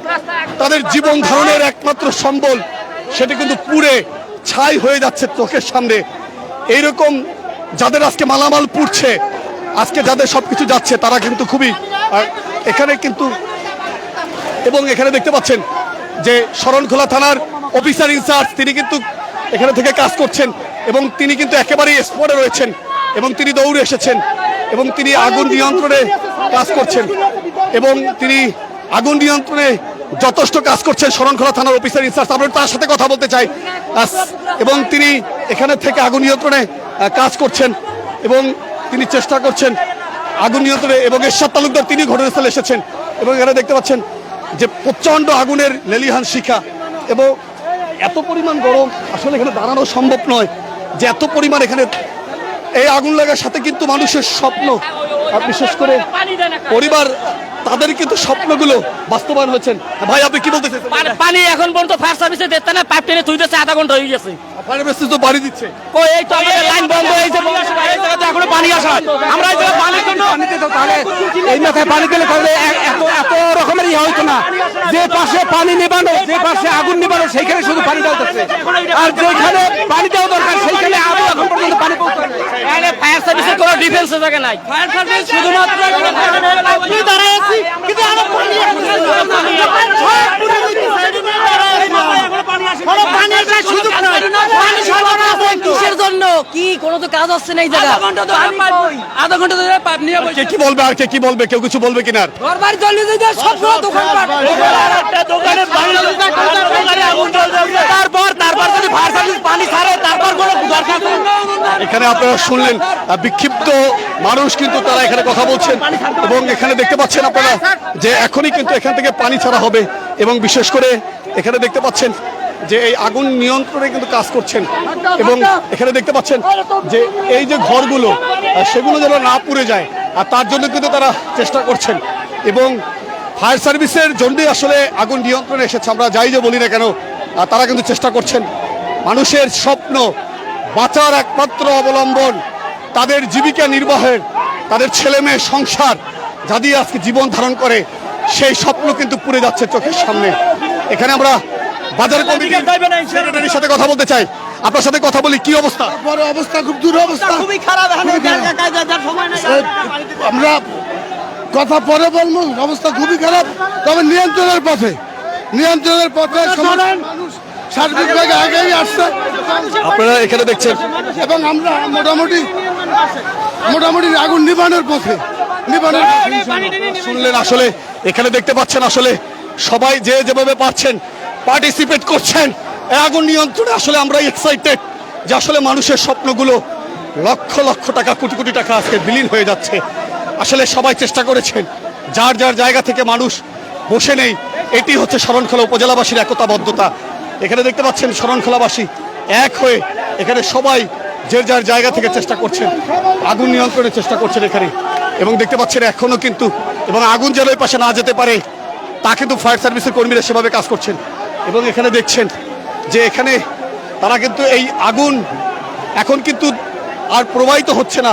তাদের জীবন ধারণের একমাত্র সম্বল সেটি কিন্তু পুড়ে ছাই হয়ে যাচ্ছে চোখের সামনে। এইরকম যাদের আজকে মালামাল পুড়ছে, আজকে যাদের সবকিছু যাচ্ছে, তারা কিন্তু খুবই এখানে কিন্তু এবং এখানে দেখতে পাচ্ছেন যে শরণখোলা থানার অফিসার ইনচার্জ, তিনি কিন্তু এখানে থেকে কাজ করছেন এবং তিনি কিন্তু একেবারেই স্পটে রয়েছেন এবং তিনি দৌড়ে এসেছেন এবং তিনি আগুন নিয়ন্ত্রণে কাজ করছেন এবং তিনি আগুন নিয়ন্ত্রণে যথেষ্ট কাজ করছেন শরণখোলা থানার অফিসার ইনচার্জ। আমরা তার সাথে কথা বলতে চাই এবং তিনি এখানে থেকে আগুন নিয়ন্ত্রণে কাজ করছেন এবং তিনি চেষ্টা করছেন আগুন নিয়ন্ত্রণে এবং এরশাদ তালুকদার তিনি ঘটনাস্থলে এসেছেন এবং এখানে দেখতে পাচ্ছেন যে প্রচণ্ড আগুনের লেলিহান শিখা এবং এত পরিমাণ গরম, আসলে এখানে দাঁড়ানো সম্ভব নয় যে এত পরিমাণ এখানে এই আগুন লাগার সাথে কিন্তু মানুষের স্বপ্ন, আর বিশেষ করে পরিবার, তাদের কিন্তু স্বপ্নগুলো বাস্তবায়ন হয়েছেন। ভাই আপনি কি বলতে চাইছেন? পানি এখন পর্যন্ত ফায়ার সার্ভিসে দেখতে না, পাইপ টেনে তুইতেছে, আধা ঘন্টা হয়ে গেছে। ফায়ার সার্ভিস তো বাড়ি দিচ্ছে, কই এই তো আমাদের লাইন বন্ধ হয়েছে, এখনো পানি আসা, আমরা এই জায়গায় পানির জন্য পানিতে তো তাহলে এই মাথায় পানি দিলে তাহলে এত রকমের ইয়ে হইতো না। যে পাশে পানি নেবানো, যে পাশে আগুন নেবানো, সেইখানে শুধু পানি দেওয়া হচ্ছে, আর যেখানে পানি দেওয়া দরকার সেইখানে আগুন এখন পর্যন্ত পানি পৌঁছায়। এখানে ফায়ার সার্ভিসের কোনো ডিফেন্সের জায়গা নাই। ফায়ার সার্ভিস শুধুমাত্র দাঁড়ায় আছি, কিন্তু আমার পানি কিসের জন্য কি কোনো তো কাজ হচ্ছে না এই জায়গা। আধা ঘন্টা ধরে পাইপ নিয়ে বসে কি বলবে আর কি বলবে, কেউ কিছু বলবে কিনা? ঘর বাড়ি জ্বলে যায়, সব দোকানপাট, তারপর যদি ফায়ার সার্ভিস পানি ছাড়ে তারপর কোনো দরকার নেই। এখানে আপনারা শুনলেন বিক্ষিপ্ত মানুষ কিন্তু তারা এখানে কথা বলছেন এবং এখানে দেখতে পাচ্ছেন আপনারা যে এখনই কিন্তু এখান থেকে পানি ছাড়া হবে এবং বিশেষ করে এখানে দেখতে পাচ্ছেন যে এই আগুন নিয়ন্ত্রণে কিন্তু কাজ করছেন এবং এখানে দেখতে পাচ্ছেন যে এই যে ঘরগুলো সেগুলো যেন না পুড়ে যায়, আর তার জন্য কিন্তু তারা চেষ্টা করছেন এবং ফায়ার সার্ভিসের জন্যই আসলে আগুন নিয়ন্ত্রণে এসেছে। আমরা যাই যে বলি না কেন, তারা কিন্তু চেষ্টা করছেন। মানুষের স্বপ্ন, বাঁচার একমাত্র অবলম্বন, তাদের জীবিকা নির্বাহের, তাদের ছেলে মেয়ে সংসার যা দিয়ে আজকে জীবন ধারণ করে, সেই স্বপ্ন কিন্তু পুড়ে যাচ্ছে চোখের সামনে। এখানে আমরা বাজার কমিটির সেক্রেটারির সাথে কথা বলতে চাই, আপনার সাথে কথা বলি। কি অবস্থা? বড় অবস্থা খুব দুরবস্থা, খুবই খারাপ। আমরা কথা পরে বলবো, অবস্থা খুবই খারাপ, তবে নিয়ন্ত্রণের পথে মানুষ সার্বিকভাবে আগেই আসছে আপনারা এখানে দেখছেন এবং আমরা মোটামুটি আগুন নিবানোর পথে শুনলেন। আসলে এখানে দেখতে পাচ্ছেন আসলে সবাই যে যেভাবে পাচ্ছেন পার্টিসিপেট করছেন এই আগুন নিয়ন্ত্রণে। আসলে আমরা এক্সাইটেড যে আসলে মানুষের স্বপ্নগুলো লক্ষ লক্ষ টাকা, কোটি কোটি টাকা আজকে বিলীন হয়ে যাচ্ছে। আসলে সবাই চেষ্টা করেছেন, যার যার জায়গা থেকে মানুষ বসে নেই। এটি হচ্ছে শরণখোলা উপজেলাবাসীর একতাবদ্ধতা। এখানে দেখতে পাচ্ছেন শরণখোলাবাসী এক হয়ে এখানে সবাই যে যার জায়গা থেকে চেষ্টা করছেন, আগুন নিয়ন্ত্রণের চেষ্টা করছেন এখানে এবং দেখতে পাচ্ছেন এখনো কিন্তু এবং আগুন যেন ওই পাশে না যেতে পারে তা কিন্তু ফায়ার সার্ভিসের কর্মীরা সেভাবে কাজ করছেন এবং এখানে দেখছেন যে এখানে তারা কিন্তু এই আগুন এখন কিন্তু আর প্রবাহিত হচ্ছে না।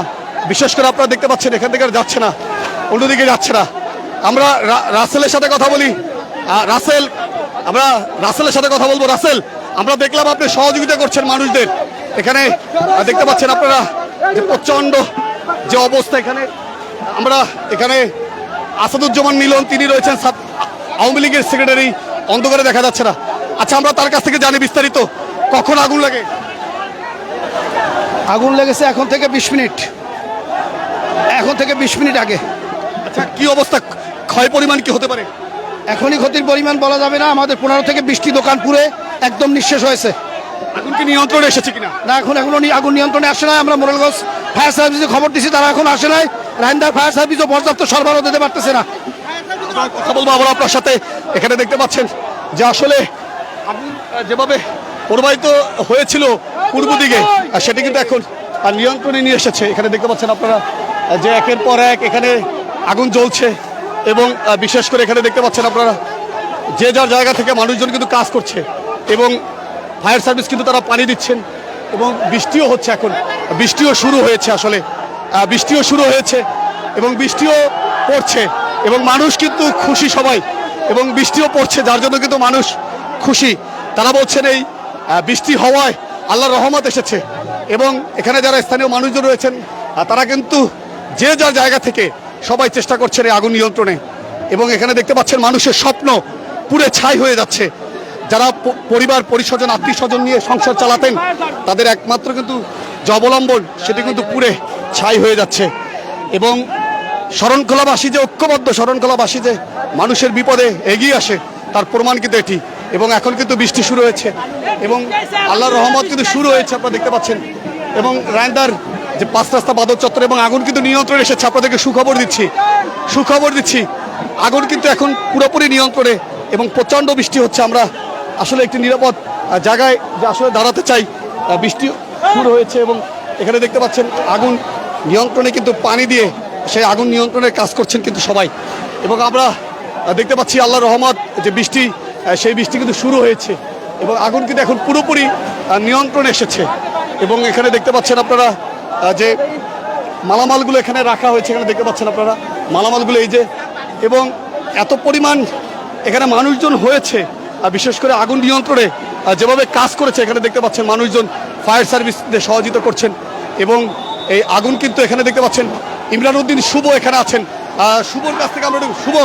বিশেষ করে আপনারা দেখতে পাচ্ছেন এখান থেকে আর যাচ্ছে না, অন্যদিকে যাচ্ছে না। আমরা রাসেলের সাথে কথা বলি। রাসেল, আমরা রাসেলের সাথে কথা বলবো। রাসেল, আমরা দেখলাম আপনি সহযোগিতা করছেন মানুষদের। এখানে দেখতে পাচ্ছেন আপনারা যে প্রচণ্ড যে অবস্থা এখানে। আমরা এখানে আসাদুজ্জামান মিলন, তিনি রয়েছেন আওয়ামী লীগের সেক্রেটারি, অন্ধকারে দেখা যাচ্ছে না। আচ্ছা, আমরা তার কাছ থেকে জানি বিস্তারিত, কখন আগুন লাগে? আগুন লেগেছে এখন থেকে 20 মিনিট আগে। আচ্ছা, কি অবস্থা, ক্ষয় পরিমাণ কি হতে পারে? এখনই ক্ষতির পরিমাণ বলা যাবে না। আমাদের 15 থেকে 20টি দোকান পুড়ে একদম নিঃশেষ হয়েছে। আগুন কি নিয়ন্ত্রণে এসেছে কিনা? না, এখনো আগুন নিয়ন্ত্রণে আসে নাই। আমরা মোরেলগঞ্জ ফায়ার সার্ভিসে খবর দিচ্ছি, তারা এখন আসে নাই। রাইনদার ফায়ার সার্ভিসও পর্যাপ্ত সরবরাহ দিতে পারতেছে না। কথা বলবো আবার আপনার সাথে। এখানে দেখতে পাচ্ছেন যে আসলে আগুন যেভাবে প্রবাহিত হয়েছিল পূর্ব দিকে, আর সেটি কিন্তু এখন নিয়ন্ত্রণে নিয়ে এসেছে। এখানে দেখতে পাচ্ছেন আপনারা যে একের পর এক এখানে আগুন জ্বলছে এবং বিশেষ করে এখানে দেখতে পাচ্ছেন আপনারা যে যার জায়গা থেকে মানুষজন কিন্তু কাজ করছে এবং ফায়ার সার্ভিস কিন্তু তারা পানি দিচ্ছেন এবং বৃষ্টিও হচ্ছে এখন, বৃষ্টিও শুরু হয়েছে আসলে, বৃষ্টিও শুরু হয়েছে এবং বৃষ্টিও পড়ছে এবং মানুষ কিন্তু খুশি সবাই, এবং বৃষ্টিও পড়ছে যার জন্য কিন্তু মানুষ খুশি। তারা বলছেন এই বৃষ্টি হওয়ায় আল্লাহর রহমত এসেছে এবং এখানে যারা স্থানীয় মানুষজন রয়েছেন তারা কিন্তু যে যার জায়গা থেকে সবাই চেষ্টা করছেন এই আগুন নিয়ন্ত্রণে। এবং এখানে দেখতে পাচ্ছেন মানুষের স্বপ্ন পুড়ে ছাই হয়ে যাচ্ছে। যারা পরিবার পরিস্বজন আত্মীয় স্বজন নিয়ে সংসার চালাতেন তাদের একমাত্র কিন্তু যে অবলম্বন সেটি কিন্তু পুড়ে ছাই হয়ে যাচ্ছে। এবং শরণখোলাবাসী যে ঐক্যবদ্ধ, শরণখোলাবাসী যে মানুষের বিপদে এগিয়ে আসে তার প্রমাণ কিন্তু এটি। এবং এখন কিন্তু বৃষ্টি শুরু হয়েছে এবং আল্লাহর রহমত কিন্তু শুরু হয়েছে, আপনারা দেখতে পাচ্ছেন। এবং রায়দার যে 5 রাস্তা বাদর চত্বর এবং আগুন কিন্তু নিয়ন্ত্রণে এসেছে। আপনাদেরকে সুখবর দিচ্ছি আগুন কিন্তু এখন পুরোপুরি নিয়ন্ত্রণে এবং প্রচণ্ড বৃষ্টি হচ্ছে। আমরা আসলে একটি নিরাপদ জায়গায় যে আসলে দাঁড়াতে চাই। বৃষ্টি শুরু হয়েছে এবং এখানে দেখতে পাচ্ছেন আগুন নিয়ন্ত্রণে কিন্তু পানি দিয়ে সেই আগুন নিয়ন্ত্রণের কাজ করছেন কিন্তু সবাই। এবং আমরা দেখতে পাচ্ছি আল্লাহর রহমত যে বৃষ্টি, সেই বৃষ্টি কিন্তু শুরু হয়েছে এবং আগুন কিন্তু এখন পুরোপুরি নিয়ন্ত্রণে এসেছে। এবং এখানে দেখতে পাচ্ছেন আপনারা যে মালামালগুলো এখানে রাখা হয়েছে, এখানে দেখতে পাচ্ছেন আপনারা মালামালগুলো এই যে, এবং এত পরিমাণ এখানে মানুষজন হয়েছে। আর বিশেষ করে আগুন নিয়ন্ত্রণে যেভাবে কাজ করেছে এখানে দেখতে পাচ্ছেন মানুষজন ফায়ার সার্ভিসদের সহযোগিতা করছেন। এবং এই আগুন কিন্তু এখানে দেখতে পাচ্ছেন ইমরান উদ্দিন শুভ এখানে আছেন। শুভর কাছ থেকে আমরা শুভ,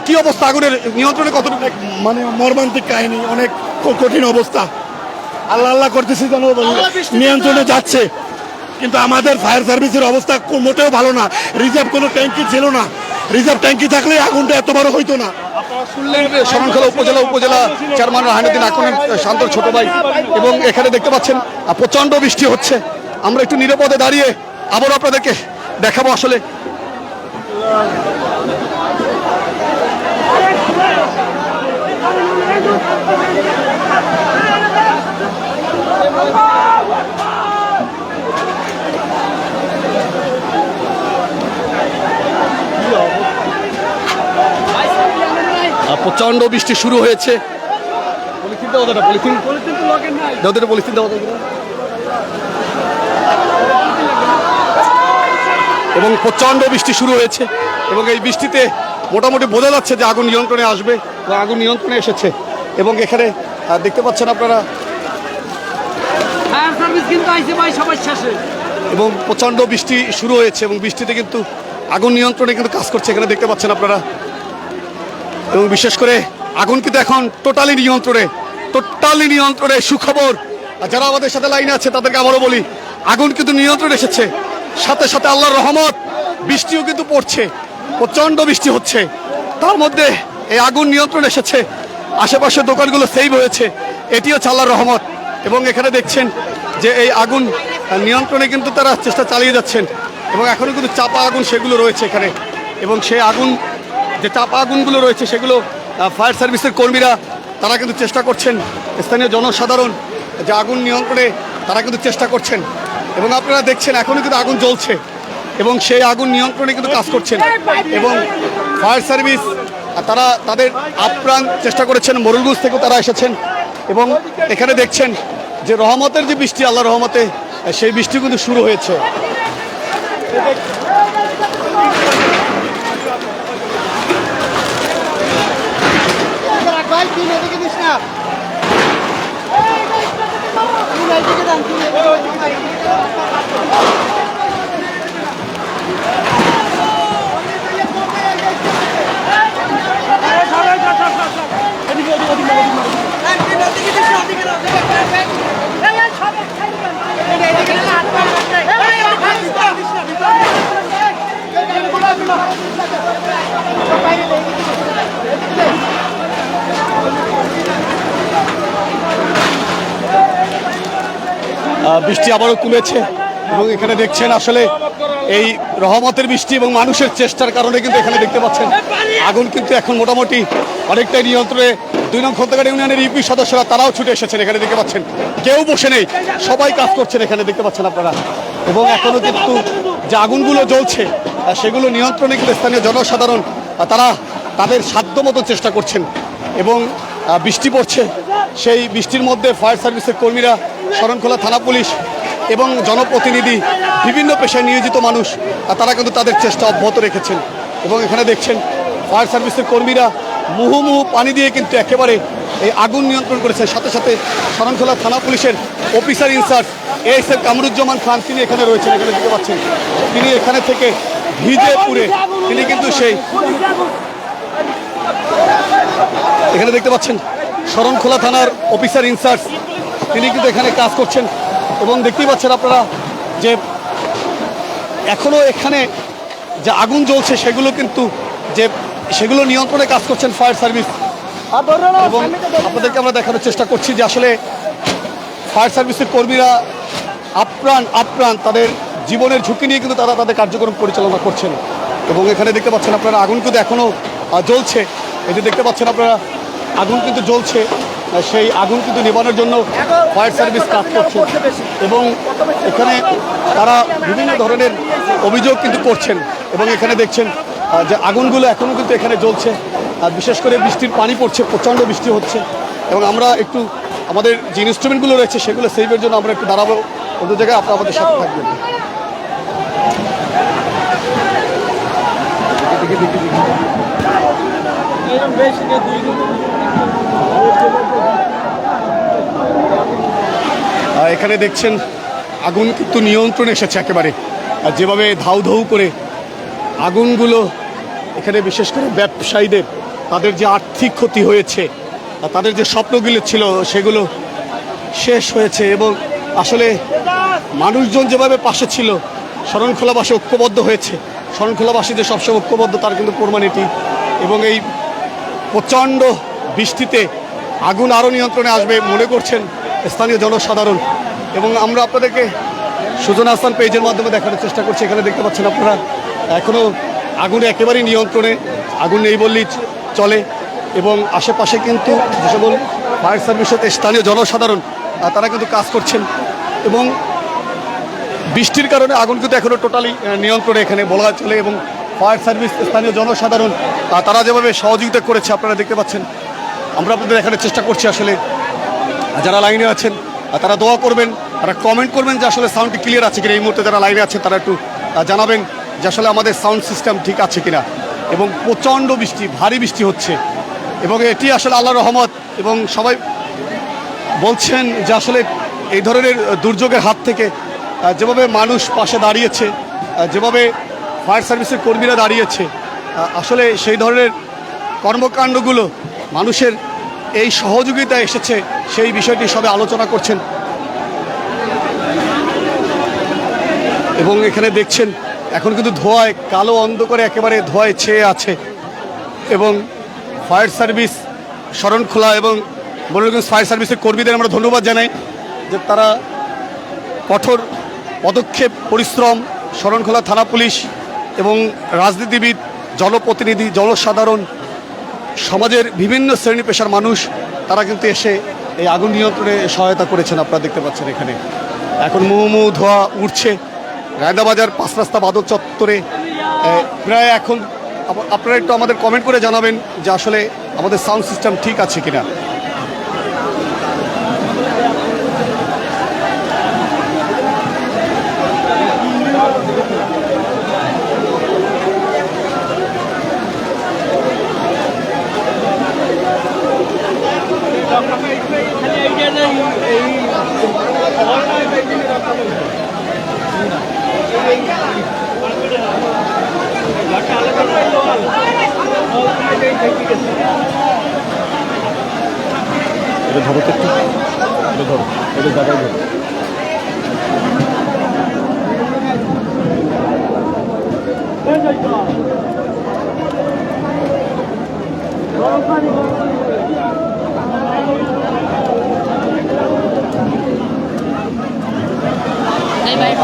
কি অবস্থা আগুনের নিয়ন্ত্রণে কতটুকু? মানে মর্মান্তিক কাহিনী, অনেক কঠিন অবস্থা। আল্লাহ আল্লাহ করতেছি যেন নিয়ন্ত্রণে যাচ্ছে, কিন্তু আমাদের ফায়ার সার্ভিসের অবস্থা মোটেও ভালো না। রিজার্ভ কোনো ট্যাঙ্কি ছিল না, রিজার্ভ ট্যাঙ্কি থাকলে আগুনটা এত বড় হইতো না। শুনলেন শরণখোলা উপজেলা চেয়ারম্যান রাহানুদ্দিন আকনের শান্তর ছোট ভাই। এবং এখানে দেখতে পাচ্ছেন প্রচণ্ড বৃষ্টি হচ্ছে। আমরা একটু নিরাপদে দাঁড়িয়ে আবারও আপনাদেরকে দেখাবো আসলে। প্রচণ্ড বৃষ্টি শুরু হয়েছে। পলিথিন দাও দাদা, পলিথিন দাও, পলিথিন দাও। এবং প্রচণ্ড বৃষ্টি শুরু হয়েছে এবং এই বৃষ্টিতে মোটামুটি বোঝা যাচ্ছে যে আগুন নিয়ন্ত্রণে আসবে বা আগুন নিয়ন্ত্রণে এসেছে। এবং এখানে দেখতে পাচ্ছেন আপনারা ফায়ার সার্ভিস কিন্তু আইছে ভাই সবার শেষে। এবং প্রচণ্ড বৃষ্টি শুরু হয়েছে এবং বৃষ্টিতে কিন্তু আগুন নিয়ন্ত্রণে কিন্তু কাজ করছে, এখানে দেখতে পাচ্ছেন আপনারা। এবং বিশেষ করে আগুন কিন্তু এখন টোটালি নিয়ন্ত্রণে। সুখবর, যারা আমাদের সাথে লাইনে আছে তাদেরকে আবারও বলি, আগুন কিন্তু নিয়ন্ত্রণে এসেছে। সাথে সাথে আল্লাহর রহমত, বৃষ্টিও কিন্তু পড়ছে, প্রচণ্ড বৃষ্টি হচ্ছে। তার মধ্যে এই আগুন নিয়ন্ত্রণে এসেছে, আশেপাশের দোকানগুলো সেভ হয়েছে, এটিও আল্লাহর রহমত। এবং এখানে দেখছেন যে এই আগুন নিয়ন্ত্রণে কিন্তু তারা চেষ্টা চালিয়ে যাচ্ছেন এবং এখনও কিন্তু চাপা আগুন সেগুলো রয়েছে এখানে। এবং সেই আগুন যে চাপা আগুনগুলো রয়েছে সেগুলো ফায়ার সার্ভিসের কর্মীরা তারা কিন্তু চেষ্টা করছেন, স্থানীয় জনসাধারণ যে আগুন নিয়ন্ত্রণে তারা কিন্তু চেষ্টা করছেন। এবং আপনারা দেখছেন এখনও কিন্তু আগুন জ্বলছে এবং সেই আগুন নিয়ন্ত্রণে কিন্তু কাজ করছেন। এবং ফায়ার সার্ভিস তারা তাদের আপ্রাণ চেষ্টা করেছেন, মোরলগঞ্জ থেকেও তারা এসেছেন। এবং এখানে দেখছেন যে রহমতের যে বৃষ্টি, আল্লাহর রহমতে সেই বৃষ্টি কিন্তু শুরু হয়েছে। বৃষ্টি আবারও কমেছে এবং এখানে দেখছেন আসলে এই রহমতের বৃষ্টি এবং মানুষের চেষ্টার কারণে কিন্তু এখানে দেখতে পাচ্ছেন আগুন কিন্তু এখন মোটামুটি অনেকটাই নিয়ন্ত্রণে। 2 নং খন্দকার ইউনিয়নের ইউপি সদস্যরা তারাও ছুটে এসেছেন, এখানে দেখতে পাচ্ছেন কেউ বসে নেই, সবাই কাজ করছেন এখানে দেখতে পাচ্ছেন আপনারা। এবং এখনও কিন্তু যে আগুনগুলো জ্বলছে সেগুলো নিয়ন্ত্রণে কিন্তু স্থানীয় জনসাধারণ তারা তাদের সাধ্য মতো চেষ্টা করছেন। এবং বৃষ্টি পড়ছে সেই বৃষ্টির মধ্যে ফায়ার সার্ভিসের কর্মীরা, শরণখোলা থানা পুলিশ এবং জনপ্রতিনিধি, বিভিন্ন পেশায় নিয়োজিত মানুষ তারা কিন্তু তাদের চেষ্টা অব্যাহত রেখেছেন। এবং এখানে দেখছেন ফায়ার সার্ভিসের কর্মীরা মুহুমুহু পানি দিয়ে কিন্তু একেবারে এই আগুন নিয়ন্ত্রণ করেছেন। সাথে সাথে শরণখোলা থানা পুলিশের অফিসার ইনচার্জ এএসএ কামরুজ্জামান খান তিনি এখানে রয়েছেন, এখানে দেখতে পাচ্ছেন। তিনি এখানে থেকে ভিজে পুড়ে তিনি কিন্তু সেই এখানে দেখতে পাচ্ছেন শরণখোলা থানার অফিসার ইনচার্জ তিনি কিন্তু এখানে কাজ করছেন। এবং দেখতেই পাচ্ছেন আপনারা যে এখনো এখানে যে আগুন জ্বলছে সেগুলো নিয়ন্ত্রণে কাজ করছেন ফায়ার সার্ভিস। এবং আপনাদেরকে আমরা দেখানোর চেষ্টা করছি যে আসলে ফায়ার সার্ভিসের কর্মীরা আপ্রাণ তাদের জীবনের ঝুঁকি নিয়ে কিন্তু তারা তাদের কার্যক্রম পরিচালনা করছেন। এবং এখানে দেখতে পাচ্ছেন আপনারা আগুন কিন্তু এখনও জ্বলছে। এই যে দেখতে পাচ্ছেন আপনারা আগুন কিন্তু জ্বলছে, সেই আগুন কিন্তু নেভানোর জন্য ফায়ার সার্ভিস কাজ করছে। এবং এখানে তারা বিভিন্ন ধরনের অভিযোগ কিন্তু করছেন। এবং এখানে দেখছেন যে আগুনগুলো এখনও কিন্তু এখানে জ্বলছে। আর বিশেষ করে বৃষ্টির পানি পড়ছে, প্রচণ্ড বৃষ্টি হচ্ছে। এবং আমরা একটু আমাদের যে ইনস্ট্রুমেন্টগুলো রয়েছে সেগুলো সেভের জন্য আমরা একটু দাঁড়াবো অন্য জায়গায়, আপনারা আমাদের সাথে থাকবেন। এখানে দেখছেন আগুন কিন্তু নিয়ন্ত্রণে এসেছে একেবারে। আর যেভাবে ধাউ ধাউ করে আগুনগুলো এখানে, বিশেষ করে ব্যবসায়ীদের তাদের যে আর্থিক ক্ষতি হয়েছে, তাদের যে স্বপ্নগুলো ছিল সেগুলো শেষ হয়েছে। এবং আসলে মানুষজন যেভাবে পাশে ছিল, শরণখোলাবাসী ঐক্যবদ্ধ হয়েছে, শরণখোলাবাসী যে সবসময় ঐক্যবদ্ধ তার কিন্তু প্রমাণ এটি। এবং এই প্রচণ্ড বৃষ্টিতে আগুন আরও নিয়ন্ত্রণে আসবে মনে করছেন স্থানীয় জনসাধারণ। এবং আমরা আপনাদেরকে সুজন আহসান পেজের মাধ্যমে দেখানোর চেষ্টা করছি। এখানে দেখতে পাচ্ছেন আপনারা এখনও আগুন একেবারেই নিয়ন্ত্রণে, আগুন নেই বললেই চলে। এবং আশেপাশে কিন্তু যে সকল ফায়ার সার্ভিসের স্থানীয় জনসাধারণ তারা কিন্তু কাজ করছেন। এবং বৃষ্টির কারণে আগুন কিন্তু এখনও টোটালি নিয়ন্ত্রণে এখানে বলা চলে। এবং ফায়ার সার্ভিস, স্থানীয় জনসাধারণ তারা যেভাবে সহযোগিতা করেছে আপনারা দেখতে পাচ্ছেন। আমরা আপনাদের দেখানোর চেষ্টা করছি। আসলে যারা লাইনে আছেন তারা দোয়া করবেন, তারা কমেন্ট করবেন যে আসলে সাউন্ডটি ক্লিয়ার আছে কিনা। এই মুহূর্তে যারা লাইনে আছেন তারা একটু জানাবেন যে আসলে আমাদের সাউন্ড সিস্টেম ঠিক আছে কিনা। এবং প্রচণ্ড বৃষ্টি, ভারী বৃষ্টি হচ্ছে এবং এটি আসলে আল্লাহর রহমত। এবং সবাই বলছেন যে আসলে এই ধরনের দুর্যোগের হাত থেকে যেভাবে মানুষ পাশে দাঁড়িয়েছে, যেভাবে ফায়ার সার্ভিসের কর্মীরা দাঁড়িয়েছে, আসলে সেই ধরনের কর্মকাণ্ডগুলো মানুষের এই সহযোগিতা এসেছে, সেই বিষয়টি সবাই আলোচনা করছেন। এবং এখানে দেখছেন এখন কিন্তু ধোঁয়ায়, কালো অন্ধকারে একেবারে ধোঁয়ায় ছেয়ে আছে। এবং ফায়ার সার্ভিস শরণখোলা এবং বলগঞ্জ ফায়ার সার্ভিসের কর্মীদের আমরা ধন্যবাদ জানাই যে তারা কঠোর পদক্ষেপ, পরিশ্রম, শরণখোলা থানা পুলিশ এবং রাজনীতিবিদ, জনপ্রতিনিধি, জনসাধারণ, সমাজের বিভিন্ন শ্রেণী পেশার মানুষ তারা কিন্তু এসে এই আগুন নিয়ন্ত্রণে সহায়তা করেছেন। আপনারা দেখতে পাচ্ছেন এখানে এখন মুহুর্মুহু ধোঁয়া উঠছে। রায়দাবাজার 5 রাস্তা বাদল চত্বরে প্রায় এখন আপনারা একটু আমাদের কমেন্ট করে জানাবেন যে আসলে আমাদের সাউন্ড সিস্টেম ঠিক আছে কিনা। এটা ধরো তো একটু, এটা ধরো, এটা জায়গায় ধরো।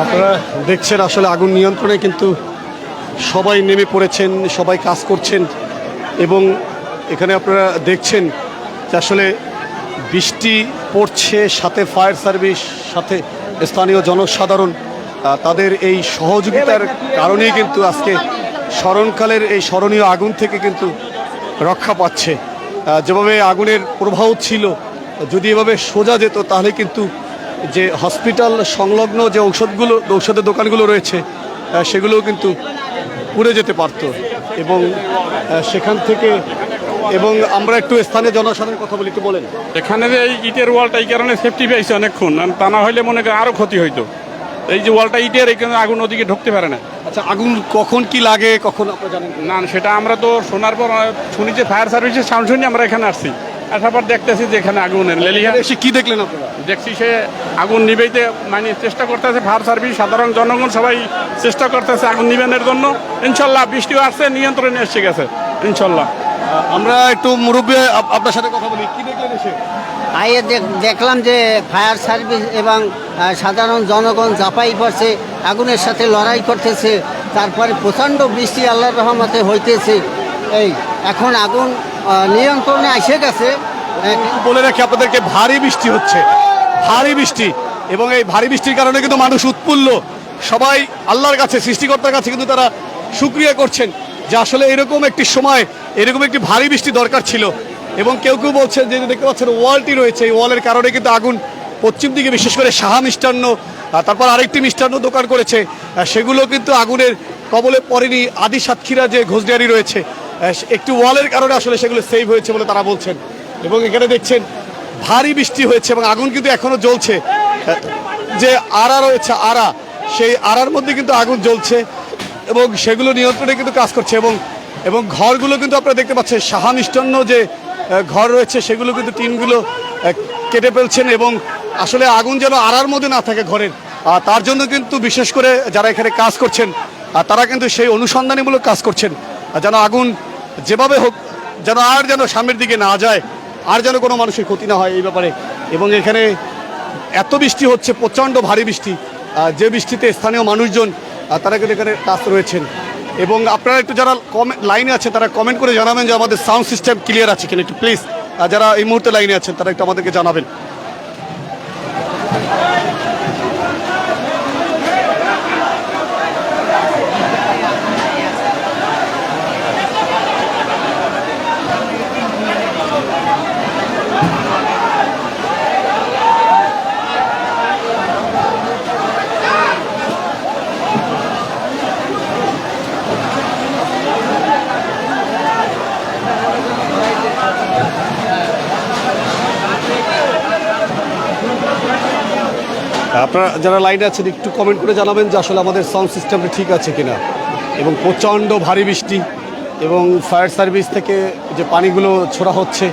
আপনারা দেখছেন আসলে আগুন নিয়ন্ত্রণে কিন্তু সবাই নেমে পড়েছেন, সবাই কাজ করছেন। এবং এখানে আপনারা দেখছেন যে আসলে বৃষ্টি পড়ছে, সাথে ফায়ার সার্ভিস, সাথে স্থানীয় জনসাধারণ তাদের এই সহযোগিতার কারণেই কিন্তু আজকে স্মরণকালের এই স্মরণীয় আগুন থেকে কিন্তু রক্ষা পাচ্ছে। যেভাবে আগুনের প্রবাহ ছিল যদি এভাবে সোজা যেত তাহলে কিন্তু যে হসপিটাল সংলগ্ন যে ঔষধের দোকানগুলো রয়েছে সেগুলোও কিন্তু পুড়ে যেতে পারত এবং সেখান থেকে এবং আমরা একটু স্থানীয় জনসাধারণের কথা বলি, একটু বলেন। এখানে যে এই ইটের ওয়ালটা এই কারণে সেফটি পেয়েছে অনেকক্ষণ, আর তা না হলে মনে করেন আরও ক্ষতি হইতো। এই যে ওয়ালটা ইটের, এখানে আগুন ওদিকে ঢুকতে পারে না। আচ্ছা, আগুন কখন কি লাগে কখন আপনারা জানেন? না, সেটা আমরা তো শোনার পর শুনি যে ফায়ার সার্ভিসের সাউন্ড শুনি আমরা এখানে আসছি, আসার পর দেখতেছি যে এখানে আগুনের লেলিয়া। এসে কি দেখলেন আপনারা? দেখছি সে আগুন নিভাইতে মানে চেষ্টা করতেছে, ফায়ার সার্ভিস সাধারণ জনগণ সবাই চেষ্টা করতেছে আগুন নিবানোর জন্য। ইনশাল্লাহ বৃষ্টিও আসছে, নিয়ন্ত্রণে এসে গেছে ইনশাল্লাহ। আমরা একটু মুরব্বী আপনার সাথে কথা বলি, কি দেখলেন এসে? আইয়ে দেখলাম যে ফায়ার সার্ভিস এবং সাধারণ জনগণ ঝাঁপাই পড়ছে, আগুনের সাথে লড়াই করতেছে। তারপরে প্রচণ্ড বৃষ্টি আল্লাহর রহমতে হইতেছে। এই এখন আগুন নিয়ন্ত্রণে এসে গেছে। বলে রাখি আপনাদেরকে, ভারী বৃষ্টি হচ্ছে, ভারী বৃষ্টি, এবং এই ভারী বৃষ্টির কারণে কিন্তু মানুষ উৎফুল্ল। সবাই আল্লাহর কাছে, সৃষ্টিকর্তার কাছে কিন্তু তারা শুকরিয়া করছেন যে আসলে এরকম একটি সময় এরকম একটি ভারী বৃষ্টি দরকার ছিল। এবং কেউ কেউ বলছেন যে দেখতে পাচ্ছেন ওয়ালটি রয়েছে, এই ওয়ালের কারণে কিন্তু আগুন পশ্চিম দিকে, বিশেষ করে সাহা মিষ্টান্ন, তারপর আরেকটি মিষ্টান্ন দোকান করেছে, সেগুলো কিন্তু আগুনের কবলে পড়েনি। আদি সাতক্ষীরা যে ঘোষডিয়ারি রয়েছে, একটি ওয়ালের কারণে আসলে সেগুলো সেভ হয়েছে বলে তারা বলছেন। এবং এখানে দেখছেন ভারী বৃষ্টি হয়েছে এবং আগুন কিন্তু এখনো জ্বলছে। যে আড়া রয়েছে, আড়া, সেই আড়ার মধ্যে কিন্তু আগুন জ্বলছে এবং সেগুলো নিয়ন্ত্রণে কিন্তু কাজ করছে। এবং ঘরগুলো কিন্তু আপনারা দেখতে পাচ্ছেন, সাহা মিষ্টান্ন যে ঘর রয়েছে সেগুলো কিন্তু টিনগুলো কেটে ফেলছেন এবং আসলে আগুন যেন আড়ার মধ্যে না থাকে ঘরের, তার জন্য কিন্তু বিশেষ করে যারা এখানে কাজ করছেন তারা কিন্তু সেই অনুসন্ধানীমূলক কাজ করছেন যেন আগুন যেভাবে হোক যেন সামনের দিকে না যায়, আর যেন কোনো মানুষের ক্ষতি না হয় এই ব্যাপারে। এবং এখানে এত বৃষ্টি হচ্ছে, প্রচণ্ড ভারী বৃষ্টি, যে বৃষ্টিতে স্থানীয় মানুষজন তারা কিন্তু এখানে কাজ রয়েছেন। এবং আপনারা একটু যারা লাইনে আছে তারা কমেন্ট করে জানাবেন যে আমাদের সাউন্ড সিস্টেম ক্লিয়ার আছে কিনা, একটু প্লিজ যারা এই মুহূর্তে লাইনে আছেন তারা একটু আমাদেরকে জানাবেন। আপনারা যারা লাইনে আছেন একটু কমেন্ট করে জানাবেন যে আসলে আমাদের সাউন্ড সিস্টেমটা ঠিক আছে কিনা। এবং প্রচণ্ড ভারী বৃষ্টি এবং ফায়ার সার্ভিস থেকে যে পানিগুলো ছোড়া হচ্ছে,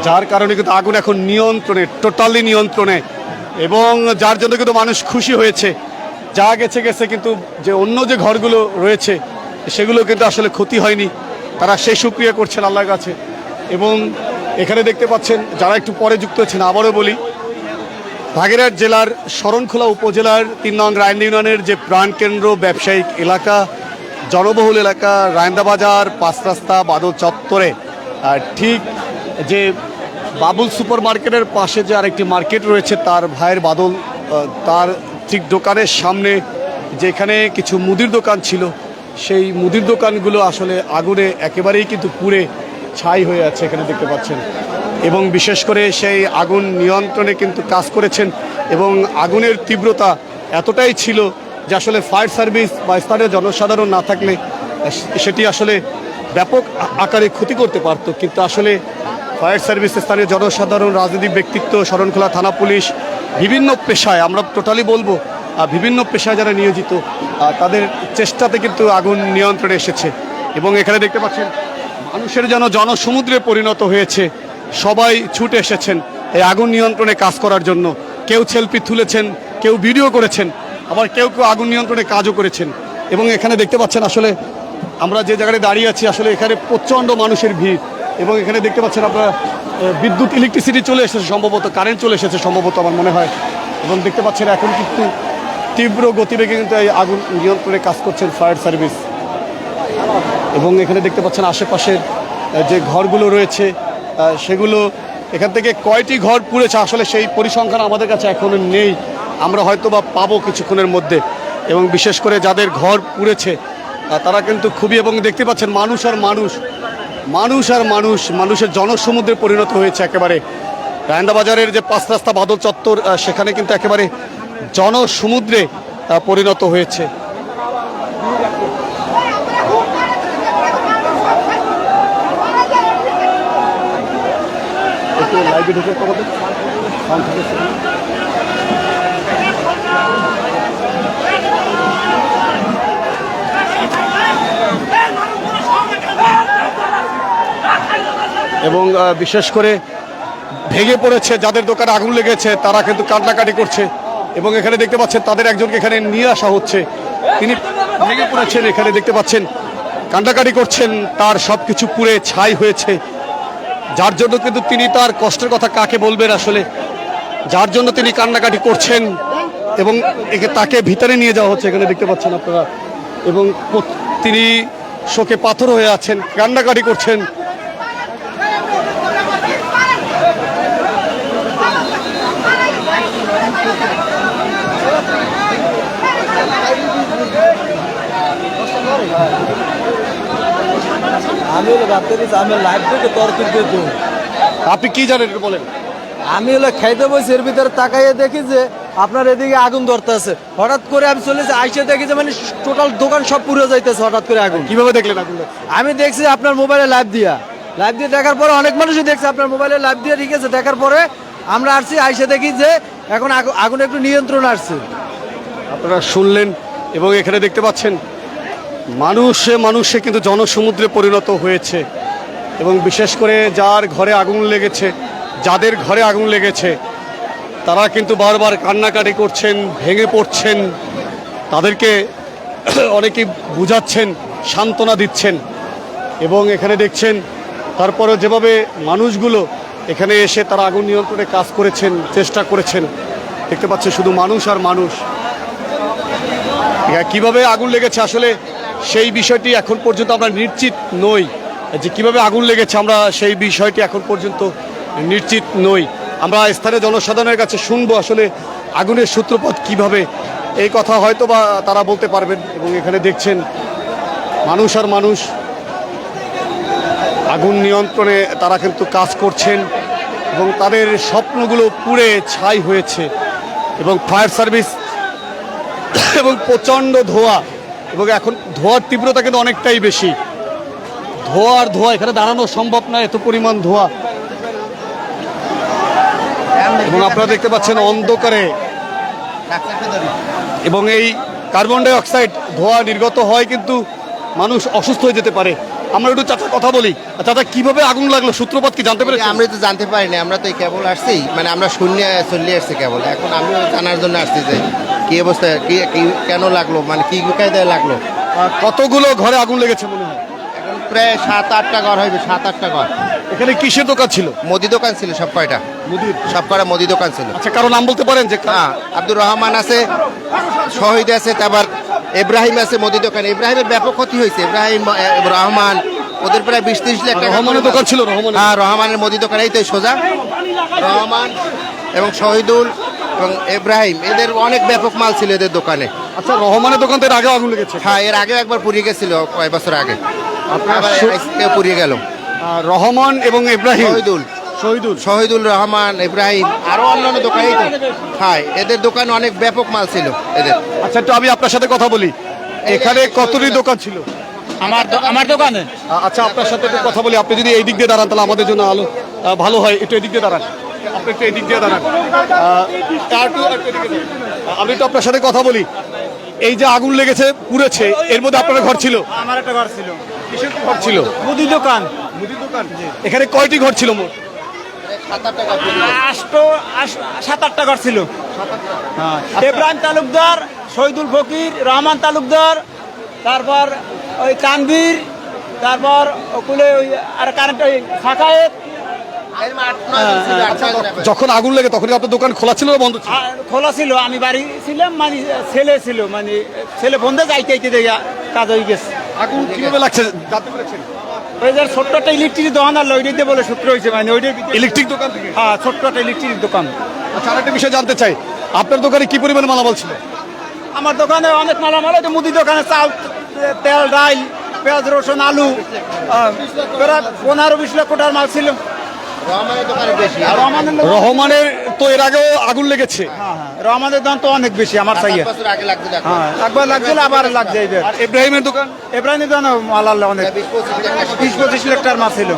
যার কারণে কিন্তু আগুন এখন নিয়ন্ত্রণে, টোটালি নিয়ন্ত্রণে, এবং যার জন্য কিন্তু মানুষ খুশি হয়েছে। যা গেছে গেছে, কিন্তু যে অন্য যে ঘরগুলো রয়েছে সেগুলো কিন্তু আসলে ক্ষতি হয়নি, তারা সেই শুকরিয়া করছেন আল্লাহর কাছে। এবং এখানে দেখতে পাচ্ছেন যারা একটু পরে যুক্ত হচ্ছেন, আবারও বলি, বাগেরহাট জেলার শরণখোলা উপজেলার ৩ নং রায়ন্দা ইউনিয়নের যে প্রাণকেন্দ্র, ব্যবসায়িক এলাকা, জনবহুল এলাকা, রায়ন্দা বাজার, ৫ রাস্তা, বাদল চত্বরে, ঠিক যে বাবুল সুপার মার্কেটের পাশে যে আরেকটি মার্কেট রয়েছে তার ভাইয়ের বাদল, তার ঠিক দোকানের সামনে যেখানে কিছু মুদির দোকান ছিল, সেই মুদির দোকানগুলো আসলে আগুনে একেবারেই কিন্তু পুড়ে ছাই হয়ে আছে এখানে দেখতে পাচ্ছেন। এবং বিশেষ করে সেই আগুন নিয়ন্ত্রণে কিন্তু কাজ করেছেন এবং আগুনের তীব্রতা এতটাই ছিল যে আসলে ফায়ার সার্ভিস বা স্থানীয় জনসাধারণ না থাকলে সেটি আসলে ব্যাপক আকারে ক্ষতি করতে পারত। কিন্তু আসলে ফায়ার সার্ভিস, স্থানীয় জনসাধারণ, রাজনৈতিক ব্যক্তিত্ব, শরণখোলা থানা পুলিশ, বিভিন্ন পেশায়, আমরা টোটালি বলবো বিভিন্ন পেশায় যারা নিয়োজিত, তাদের চেষ্টাতে কিন্তু আগুন নিয়ন্ত্রণে এসেছে। এবং এখানে দেখতে পাচ্ছেন মানুষের যেন জনসমুদ্রে পরিণত হয়েছে, সবাই ছুটে এসেছেন এই আগুন নিয়ন্ত্রণে কাজ করার জন্য। কেউ সেলফি তুলেছেন, কেউ ভিডিও করেছেন, আবার কেউ কেউ আগুন নিয়ন্ত্রণে কাজও করেছেন। এবং এখানে দেখতে পাচ্ছেন আসলে আমরা যে জায়গায় দাঁড়িয়ে আছি আসলে এখানে প্রচণ্ড মানুষের ভিড়। এবং এখানে দেখতে পাচ্ছেন আপনারা বিদ্যুৎ, ইলেকট্রিসিটি চলে এসেছে, সম্ভবত কারেন্ট চলে এসেছে সম্ভবত আমার মনে হয়। এবং দেখতে পাচ্ছেন এখন কিন্তু তীব্র গতিবেগে কিন্তু এই আগুন নিয়ন্ত্রণে কাজ করছেন ফায়ার সার্ভিস। এবং এখানে দেখতে পাচ্ছেন আশেপাশের যে ঘরগুলো রয়েছে সেগুলো, এখান থেকে কয়টি ঘর পুড়েছে আসলে সেই পরিসংখ্যান আমাদের কাছে এখনো নেই, আমরা হয়তো বা পাবো কিছুক্ষণের মধ্যে। এবং বিশেষ করে যাদের ঘর পুড়েছে তারা কিন্তু খুবই, এবং দেখতে পাচ্ছেন মানুষ আর মানুষ, মানুষ আর মানুষ, মানুষের জনসমুদ্রে পরিণত হয়েছে একেবারে। রায়ন্দা বাজারের যে 5 রাস্তা বাদল চত্বর সেখানে কিন্তু একেবারে জনসমুদ্রে পরিণত হয়েছে। এবং বিশেষ করে ভেঙে পড়েছে, যাদের দোকানে আগুন লেগেছে তারা কিন্তু কান্নাকাটি করছে। এবং এখানে দেখতে পাচ্ছেন তাদের একজনকে এখানে নিয়ে আসা হচ্ছে, তিনি ভেঙে পড়েছেন, এখানে দেখতে পাচ্ছেন কান্নাকাটি করছেন, তার সব কিছু পুড়ে ছাই হয়েছে, যার জন্য কিন্তু তিনি তার কষ্টের কথা কাকে বলবেন আসলে, যার জন্য তিনি কান্নাকাটি করছেন। এবং তাকে ভিতরে নিয়ে যাওয়া হচ্ছে, এখানে দেখতে পাচ্ছেন আপনারা। এবং তিনি শোকে পাথর হয়ে আছেন, কান্নাকাটি করছেন। আমি হলো ভাবতেছি আমি লাইভ থেকে তরতুর দিয়ে আপনি কি জানেন একটু বলেন। আমি হলো খাইতে বসে এর ভিতরে তাকাইয়ে দেখি যে আপনার এদিকে আগুন ধরতে আছে। হঠাৎ করে আমি চলেছি আইসে দেখি যে মানে টোটাল দোকান সব পুড়ে যাইতেছে হঠাৎ করে আগুন। কিভাবে দেখলেন আগুন? আমি দেখছি আপনার মোবাইলে লাইভ দিয়ে দেখার পরে অনেক মানুষই দেখছে আপনার মোবাইলে লাইভ দিয়ে, ঠিক আছে। দেখার পরে আমরা আসছি, আইসে দেখি যে এখন আগুন একটু নিয়ন্ত্রণ আসছে। আপনারা শুনলেন। এবং এখানে দেখতে পাচ্ছেন মানুষে কিন্তু জনসমুদ্রে পরিণত হয়েছে। এবং বিশেষ করে যার ঘরে আগুন লেগেছে, যাদের ঘরে আগুন লেগেছে তারা কিন্তু বারবার কান্নাকাটি করছেন, ভেঙে পড়ছেন, তাদেরকে অনেকেই বুঝাচ্ছেন, সান্ত্বনা দিচ্ছেন। এবং এখানে দেখছেন তারপরে যেভাবে মানুষগুলো এখানে এসে তারা আগুন নিয়ন্ত্রণে কাজ করেছেন, চেষ্টা করেছেন, দেখতে পাচ্ছেন শুধু মানুষ আর মানুষ। কিভাবে আগুন লেগেছে আসলে সেই বিষয়টি এখন পর্যন্ত আমরা নিশ্চিত নই, যে কিভাবে আগুন লেগেছে আমরা সেই বিষয়টি এখন পর্যন্ত নিশ্চিত নই। আমরা স্থানীয় জনসাধারণের কাছে শুনবো আসলে আগুনের সূত্রপাত কিভাবে, এই কথা হয়তো বা তারা বলতে পারবেন। এবং এখানে দেখছেন মানুষ আর মানুষ, আগুন নিয়ন্ত্রণে তারা কিন্তু কাজ করছেন এবং তাদের স্বপ্নগুলো পুড়ে ছাই হয়েছে। এবং ফায়ার সার্ভিস এবং প্রচণ্ড ধোঁয়া, এবং এখন ধোঁয়ার তীব্রতা কিন্তু অনেকটাই বেশি। ধোঁয়া এখানে দাঁড়ানো সম্ভব না, এত পরিমাণ ধোঁয়া। এবং আপনারা দেখতে পাচ্ছেন অন্ধকারে, এবং এই কার্বন ডাই অক্সাইড ধোঁয়া নির্গত হয় কিন্তু মানুষ অসুস্থ হয়ে যেতে পারে। আমরা একটু চাচা কথা বলি। চাচা, কিভাবে আগুন লাগলো, সূত্রপাত কি জানতে পেরেছি? আমরা তো জানতে পারিনি, আমরা তো এই কেবল আসছি, মানে আমরা শূন্য চলে আসছি কেবল। এখন আমিও জানার জন্য আসছি যে কি অবস্থা, কি কেন লাগলো, মানে কি কায়দায় লাগলো। কতগুলো ঘরে আগুন লেগেছে মনে হয়? এখন প্রায় 7-8টা ঘর হইবে, 7-8টা ঘর। এখানে কিসের দোকান ছিল? মুদি দোকান ছিল সব কয়টা, সব কয়টা মুদি দোকান ছিল। আচ্ছা, কারো নাম বলতে পারেন? যে হ্যাঁ, আব্দুর রহমান আছে, শহীদ আছে, তারপর ইব্রাহিম আছে মুদি দোকান। ইব্রাহিমের ব্যাপক ক্ষতি হয়েছে। ইব্রাহিম, রহমান, ওদের প্রায় 20-30 লাখ টাকা। রহমানের দোকান ছিল? হ্যাঁ, রহমানের মুদি দোকান, এই তো সোজা রহমান এবং শহীদুল এবং ইব্রাহিম, এদের অনেক ব্যাপক মাল ছিল এদের দোকানে। আচ্ছা, রহমানের দোকান তো এর আগে আগুন লেগেছে? হ্যাঁ, এর আগে একবার পুড়িয়ে গেছিল কয়েক বছর আগে, পুড়িয়ে গেল। রহমান এবং ইব্রাহিম, শহীদুল রহমান, ইব্রাহিম, আরো অন্যান্য দোকানেই তো। হ্যাঁ, এদের দোকানে অনেক ব্যাপক মাল ছিল এদের। আচ্ছা, একটু আমি আপনার সাথে কথা বলি। এখানে কতটি দোকান ছিল? আমার দোকানে। আচ্ছা, আপনার সাথে একটু কথা বলি। আপনি যদি এই দিক দিয়ে দাঁড়ান তাহলে আমাদের জন্য আলো ভালো হয়। একটু এদিক দিয়ে দাঁড়ান, আপনি একটু এদিক দিয়ে দাঁড়ান। আমি একটু আপনার সাথে কথা বলি। এই যে আগুন লেগেছে, পুড়েছে, এর মধ্যে আপনার ঘর ছিল? আমার একটা ঘর ছিল। কিসের ঘর ছিল? মুদি দোকান। এখানে কয়টি ঘর ছিল মোট? 7-8টা ঘর ছিল। ইব্রাহিম তালুকদার, শহীদুল ফকির, রহমান তালুকদার, তারপর ওই তানভীর, তারপর ওগুলো ওই আর কারেন্ট ওই ফাঁকায়েত। যখন আগুন লেগে তখন আপনার দোকান খোলা ছিল না বন্ধ ছিল? খোলা ছিল, আমি বাড়ি ছিলাম, মানে ছেলে ছিল, মানে ছেলে বন্ধে যাইতে দেখে কাজ হয়ে গেছে। আগুন কিভাবে লাগছে জানতে পেরেছেন? ওই যে ছোট্ট একটা ইলেকট্রিক দোকান আর ওইটাতে বলে সূত্র হয়েছে, মানে ওইটার ইলেকট্রিক দোকান থেকে? হ্যাঁ, ছোট্ট একটা ইলেকট্রিক দোকান। আচ্ছা, আরেকটা বিষয় জানতে চাই, আপনার দোকানে কি পরিমাণ মালামাল ছিল? আমার দোকানে অনেক মালামাল, ওই যে মুদি দোকানে চাল, তেল, ডাল, পেঁয়াজ, রসুন, আলু, প্রায় 15-20 লাখ টাকার মাল ছিল। রহমানের দোকানে বেশি আর রহমানের রহমানের তো এর আগেও আগুন লেগেছে, রহমানের দাম তো অনেক বেশি আমার চাইয়ে। 7 বছর আগে লাগছিল এখন। হ্যাঁ, একবার লাগছিল আবার লাগছে এইবার। আর ইব্রাহিমের দোকান এব্রাহিমের দাম আল্লাহ অনেক 20-25 লাখ টাকার মাছ ছিল।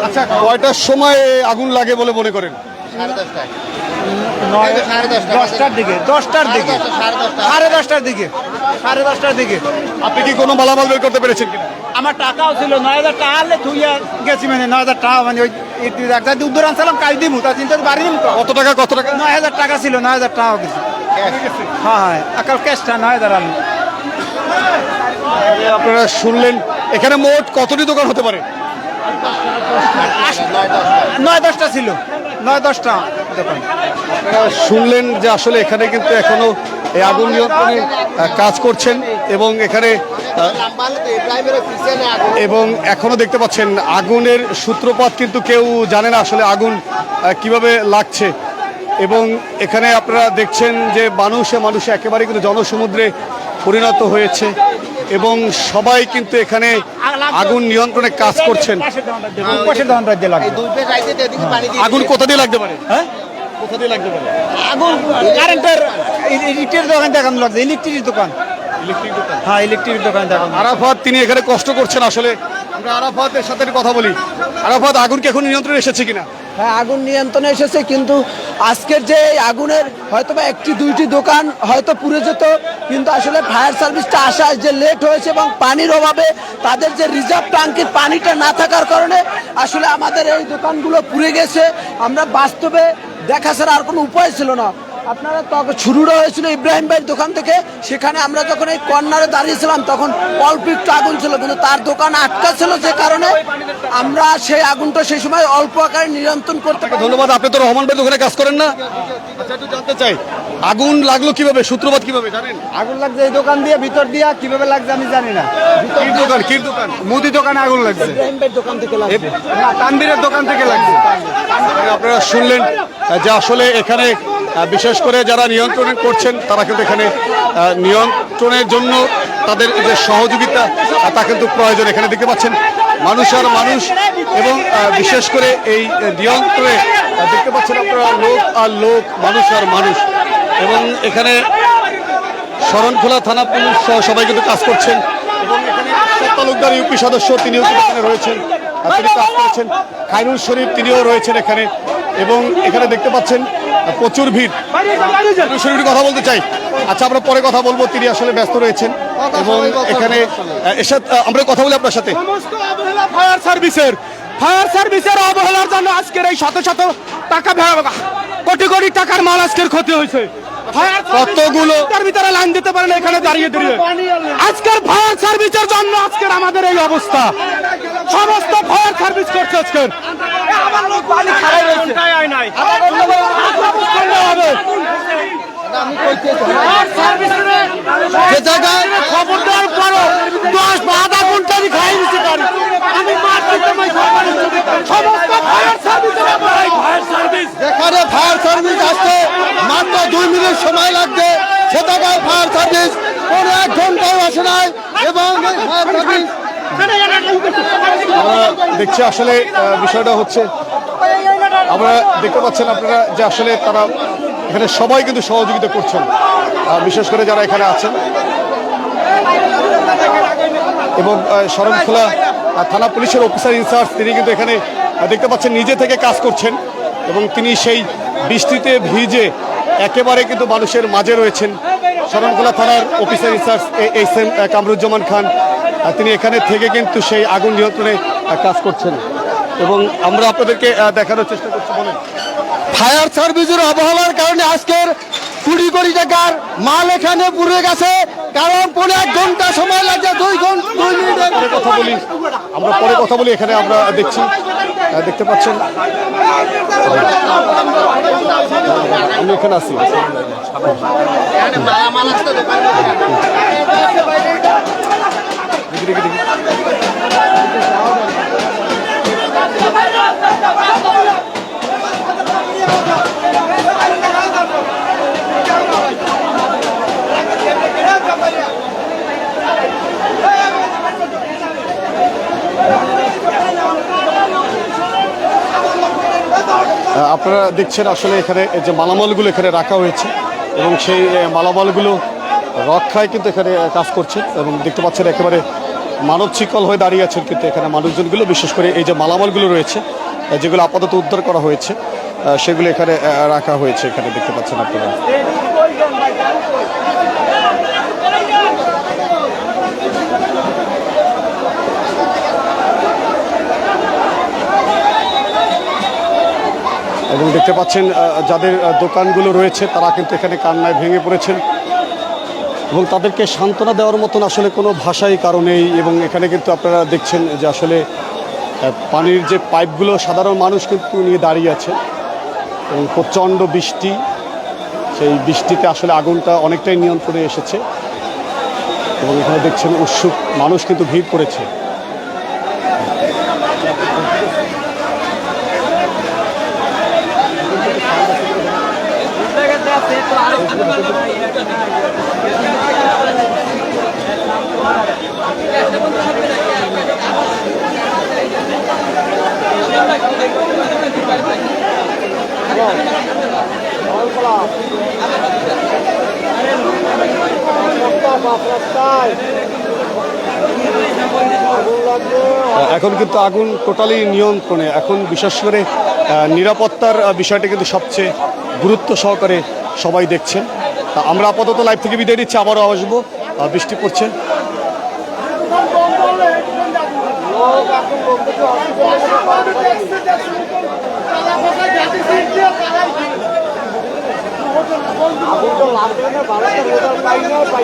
আচ্ছা কয়টার সময় আগুন লাগে বলে মনে করেন? 10:30টায়। 10টার দিকে 10টার দিকে 10:30টার দিকে 10:30টার দিকে। আপনি কি কোনো মালামাল বের করতে পেরেছেন কিনা? আমার টাকাও ছিল 9,000 টাকা আনলে থুইয়া গেছি, মানে 9,000 টাকা, মানে ওই একটা উদ্দর আনছিলাম কাজ দিব, তা চিন্তা বাড়ি দিব তো। কত টাকা কত টাকা? 9,000 টাকা ছিল, 9,000 টাকা গেছে। হ্যাঁ একাল ক্যাশটা 9,000 আনলো। আপনারা শুনলেন এখানে মোট কতটি দোকান হতে পারে? 9-10টা ছিল, 9-10টা দোকান। আপনারা শুনলেন যে আসলে এখানে কিন্তু এখনো এই আগুন নিয়ন্ত্রণে কাজ করছেন এবং এখানে লম্বা হলে তো ইব্রাহিমের পিছনে আগুন। এবং এখনো দেখতে পাচ্ছেন আগুনের সূত্রপাত কিন্তু কেউ জানে না আসলে আগুন কিভাবে লাগছে। এবং এখানে আপনারা দেখছেন যে মানুষে একেবারে কিন্তু জনসমুদ্রে পরিণত হয়েছে এবং সবাই কিন্তু এখানে আগুন নিয়ন্ত্রণে কাজ করছেন। পাশের দোকানটা দিয়ে লাগবে। এই দুই পেজ আইতে তো এদিকে পানি দিয়ে আগুন কোথা দিয়ে লাগতে পারে? হ্যাঁ কোথা দিয়ে লাগতে পারে? আগুন কারেন্টের ইলেকট্রিক দোকান দেখানো লাগছে, ইলেকট্রিক দোকান। ইলেকট্রিক দোকান। হ্যাঁ ইলেকট্রিক দোকান দেখানো। আরাফাত তিনি এখানে কষ্ট করছেন আসলে। আমরা আরাফাতের সাথে একটু কথা বলি। আরাফাত আগুন কি এখন নিয়ন্ত্রণে এসেছে কিনা? হ্যাঁ আগুন নিয়ন্ত্রণে এসেছে, কিন্তু আজকের যে এই আগুনের হয়তো বা একটি দুইটি দোকান হয়তো পুড়ে যেত, কিন্তু আসলে ফায়ার সার্ভিসটা আসায় যে লেট হয়েছে এবং পানির অভাবে তাদের যে রিজার্ভ ট্যাঙ্কির পানিটা না থাকার কারণে আসলে আমাদের এই দোকানগুলো পুড়ে গেছে। আমরা বাস্তবে দেখা ছাড়া আর কোনো উপায় ছিল না। আপনারা তখন শুরুটা হয়েছিল ইব্রাহিম ভাইয়ের দোকান থেকে, সেখানে আমরা যখন এই কর্নারে দাঁড়িয়েছিলাম তখন অল্প একটু আগুন ছিল, কিন্তু তার দোকান আটকা ছিল, যে কারণে আমরা সেই আগুনটা সেই সময় অল্প আকারে নিয়ন্ত্রণ করতে পারি। ধন্যবাদ। আপনি তো রহমান ভাই দোকানে কাজ করেন না? আচ্ছা একটু জানতে চাই আগুন লাগলো কিভাবে, সূত্রপাত কিভাবে জানেন? আগুন লাগছে এই দোকান দিয়ে, ভিতর দিয়ে, কিভাবে লাগছে আমি জানি না। কি দোকান? মুদি দোকানে আগুন লাগছে, ইব্রাহিম ভাইয়ের দোকান থেকে লাগবে। না তানবীরের দোকান থেকে লাগছে। আপনারা শুনলেন যে আসলে এখানে বিশেষ করে যারা নিয়ন্ত্রণ করছেন তারা কিন্তু এখানে নিয়ন্ত্রণের জন্য তাদের যে সহযোগিতা তা কিন্তু প্রয়োজন। এখানে দেখতে পাচ্ছেন মানুষ আর মানুষ এবং বিশেষ করে এই নিয়ন্ত্রণে দেখতে পাচ্ছেন আপনারা লোক আর লোক, মানুষ আর মানুষ। এবং এখানে শরণখোলা থানা পুলিশ সহ সবাই কিন্তু কাজ করছেন এবং এখানে আশরাফ তালুকদার ইউপি সদস্য তিনিও কিন্তু এখানে রয়েছেন, তিনি কাজ করেছেন। খায়রুল শরীফ তিনিও রয়েছেন এখানে এবং এখানে দেখতে পাচ্ছেন প্রচুর ভিড়। খায়রুল শরীফের কথা বলতে চাই। আচ্ছা আমরা পরে কথা বলবো, তিনি আসলে ব্যস্ত রয়েছেন এবং এখানে এসে আমরা কথা বলি আপনার সাথে। সমস্ত অবহেলা ফায়ার সার্ভিসের অবহেলার জন্য আজকের এই শত শত টাকা কোটি কোটি টাকার মাল আজকের ক্ষতি হয়েছে। কতগুলো তার ভিতরে লাইন দিতে পারেন এখানে দাঁড়িয়ে দাঁড়িয়ে। আজকের ফায়ার সার্ভিসের জন্য আজকের আমাদের এই অবস্থা। সমস্ত ফায়ার সার্ভিস করছে আজকের। যে জায়গায় খবরদার করো 10-12 ঘন্টা আমি খাই দিতে পারি। আমি মাঠ দিতে পারি সমস্ত ফায়ার সার্ভিস যেখানে ফায়ার সার্ভিস আসতে মাত্র 2 মিনিট সময় লাগবে, সে জায়গায় ফায়ার সার্ভিস কোনো 1 ঘন্টাও আসে নাই। এবং ফায়ার সার্ভিস আমরা দেখছি আসলে বিষয়টা হচ্ছে, আমরা দেখতে পাচ্ছেন আপনারা যে আসলে তারা এখানে সবাই কিন্তু সহযোগিতা করছেন, বিশেষ করে যারা এখানে আছেন। এবং শরণখোলা থানা পুলিশের অফিসার ইনচার্জ তিনি কিন্তু এখানে দেখতে পাচ্ছেন নিজে থেকে কাজ করছেন এবং তিনি সেই বৃষ্টিতে ভিজে একেবারে কিন্তু মানুষের মাঝে রয়েছেন। শরণখোলা থানার অফিসার ইনচার্জ এস.এম. কামরুজ্জামান খান তিনি এখানে থেকে কিন্তু সেই আগুন নিয়ন্ত্রণে কাজ করছেন এবং আমরা আপনাদেরকে দেখানোর চেষ্টা করছি। বলেন ফায়ার সার্ভিসের অবহেলার কারণে আজকের 20 কোটি টাকার মাল এখানে পুড়ে গেছে, কারণ 1 ঘন্টা সময় লাগে, 2 মিনিটের পরে কথা বলি, আমরা পরে কথা বলি। এখানে আমরা দেখছি, দেখতে পাচ্ছেন আমি এখানে আছি। এখানে মালামাল আসতো দোকানে। দেখি আপনারা দেখছেন আসলে এখানে এই যে মালামালগুলো এখানে রাখা হয়েছে এবং সেই মালামালগুলো রক্ষায় কিন্তু এখানে কাজ করছেন এবং দেখতে পাচ্ছেন একেবারে মানব শিকল হয়ে দাঁড়িয়ে আছেন কিন্তু এখানে মানুষজনগুলো, বিশেষ করে এই যে মালামালগুলো রয়েছে যেগুলো আপাতত উদ্ধার করা হয়েছে সেগুলো এখানে রাখা হয়েছে, এখানে দেখতে পাচ্ছেন আপনারা। এবং দেখতে পাচ্ছেন যাদের দোকানগুলো রয়েছে তারা কিন্তু এখানে কান্নায় ভেঙে পড়েছেন এবং তাদেরকে সান্ত্বনা দেওয়ার মতন আসলে কোনো ভাষাই কারণেই। এবং এখানে কিন্তু আপনারা দেখছেন যে আসলে পানির যে পাইপগুলো সাধারণ মানুষ কিন্তু নিয়ে দাঁড়িয়ে আছে এবং প্রচণ্ড বৃষ্টি, সেই বৃষ্টিতে আসলে আগুনটা অনেকটাই নিয়ন্ত্রণে এসেছে এবং এখানে দেখছেন উৎসুক মানুষ কিন্তু ভিড় করেছে। এখন কিন্তু আগুন টোটালি নিয়ন্ত্রণে। এখন বিশেষ করে নিরাপত্তার বিষয়টা কিন্তু সবচেয়ে গুরুত্ব সহকারে সবাই দেখছেন। তা আমরা আপাতত লাইভ থেকে বিদায় নিচ্ছি, আবারও আসবো। বৃষ্টি পড়ছে।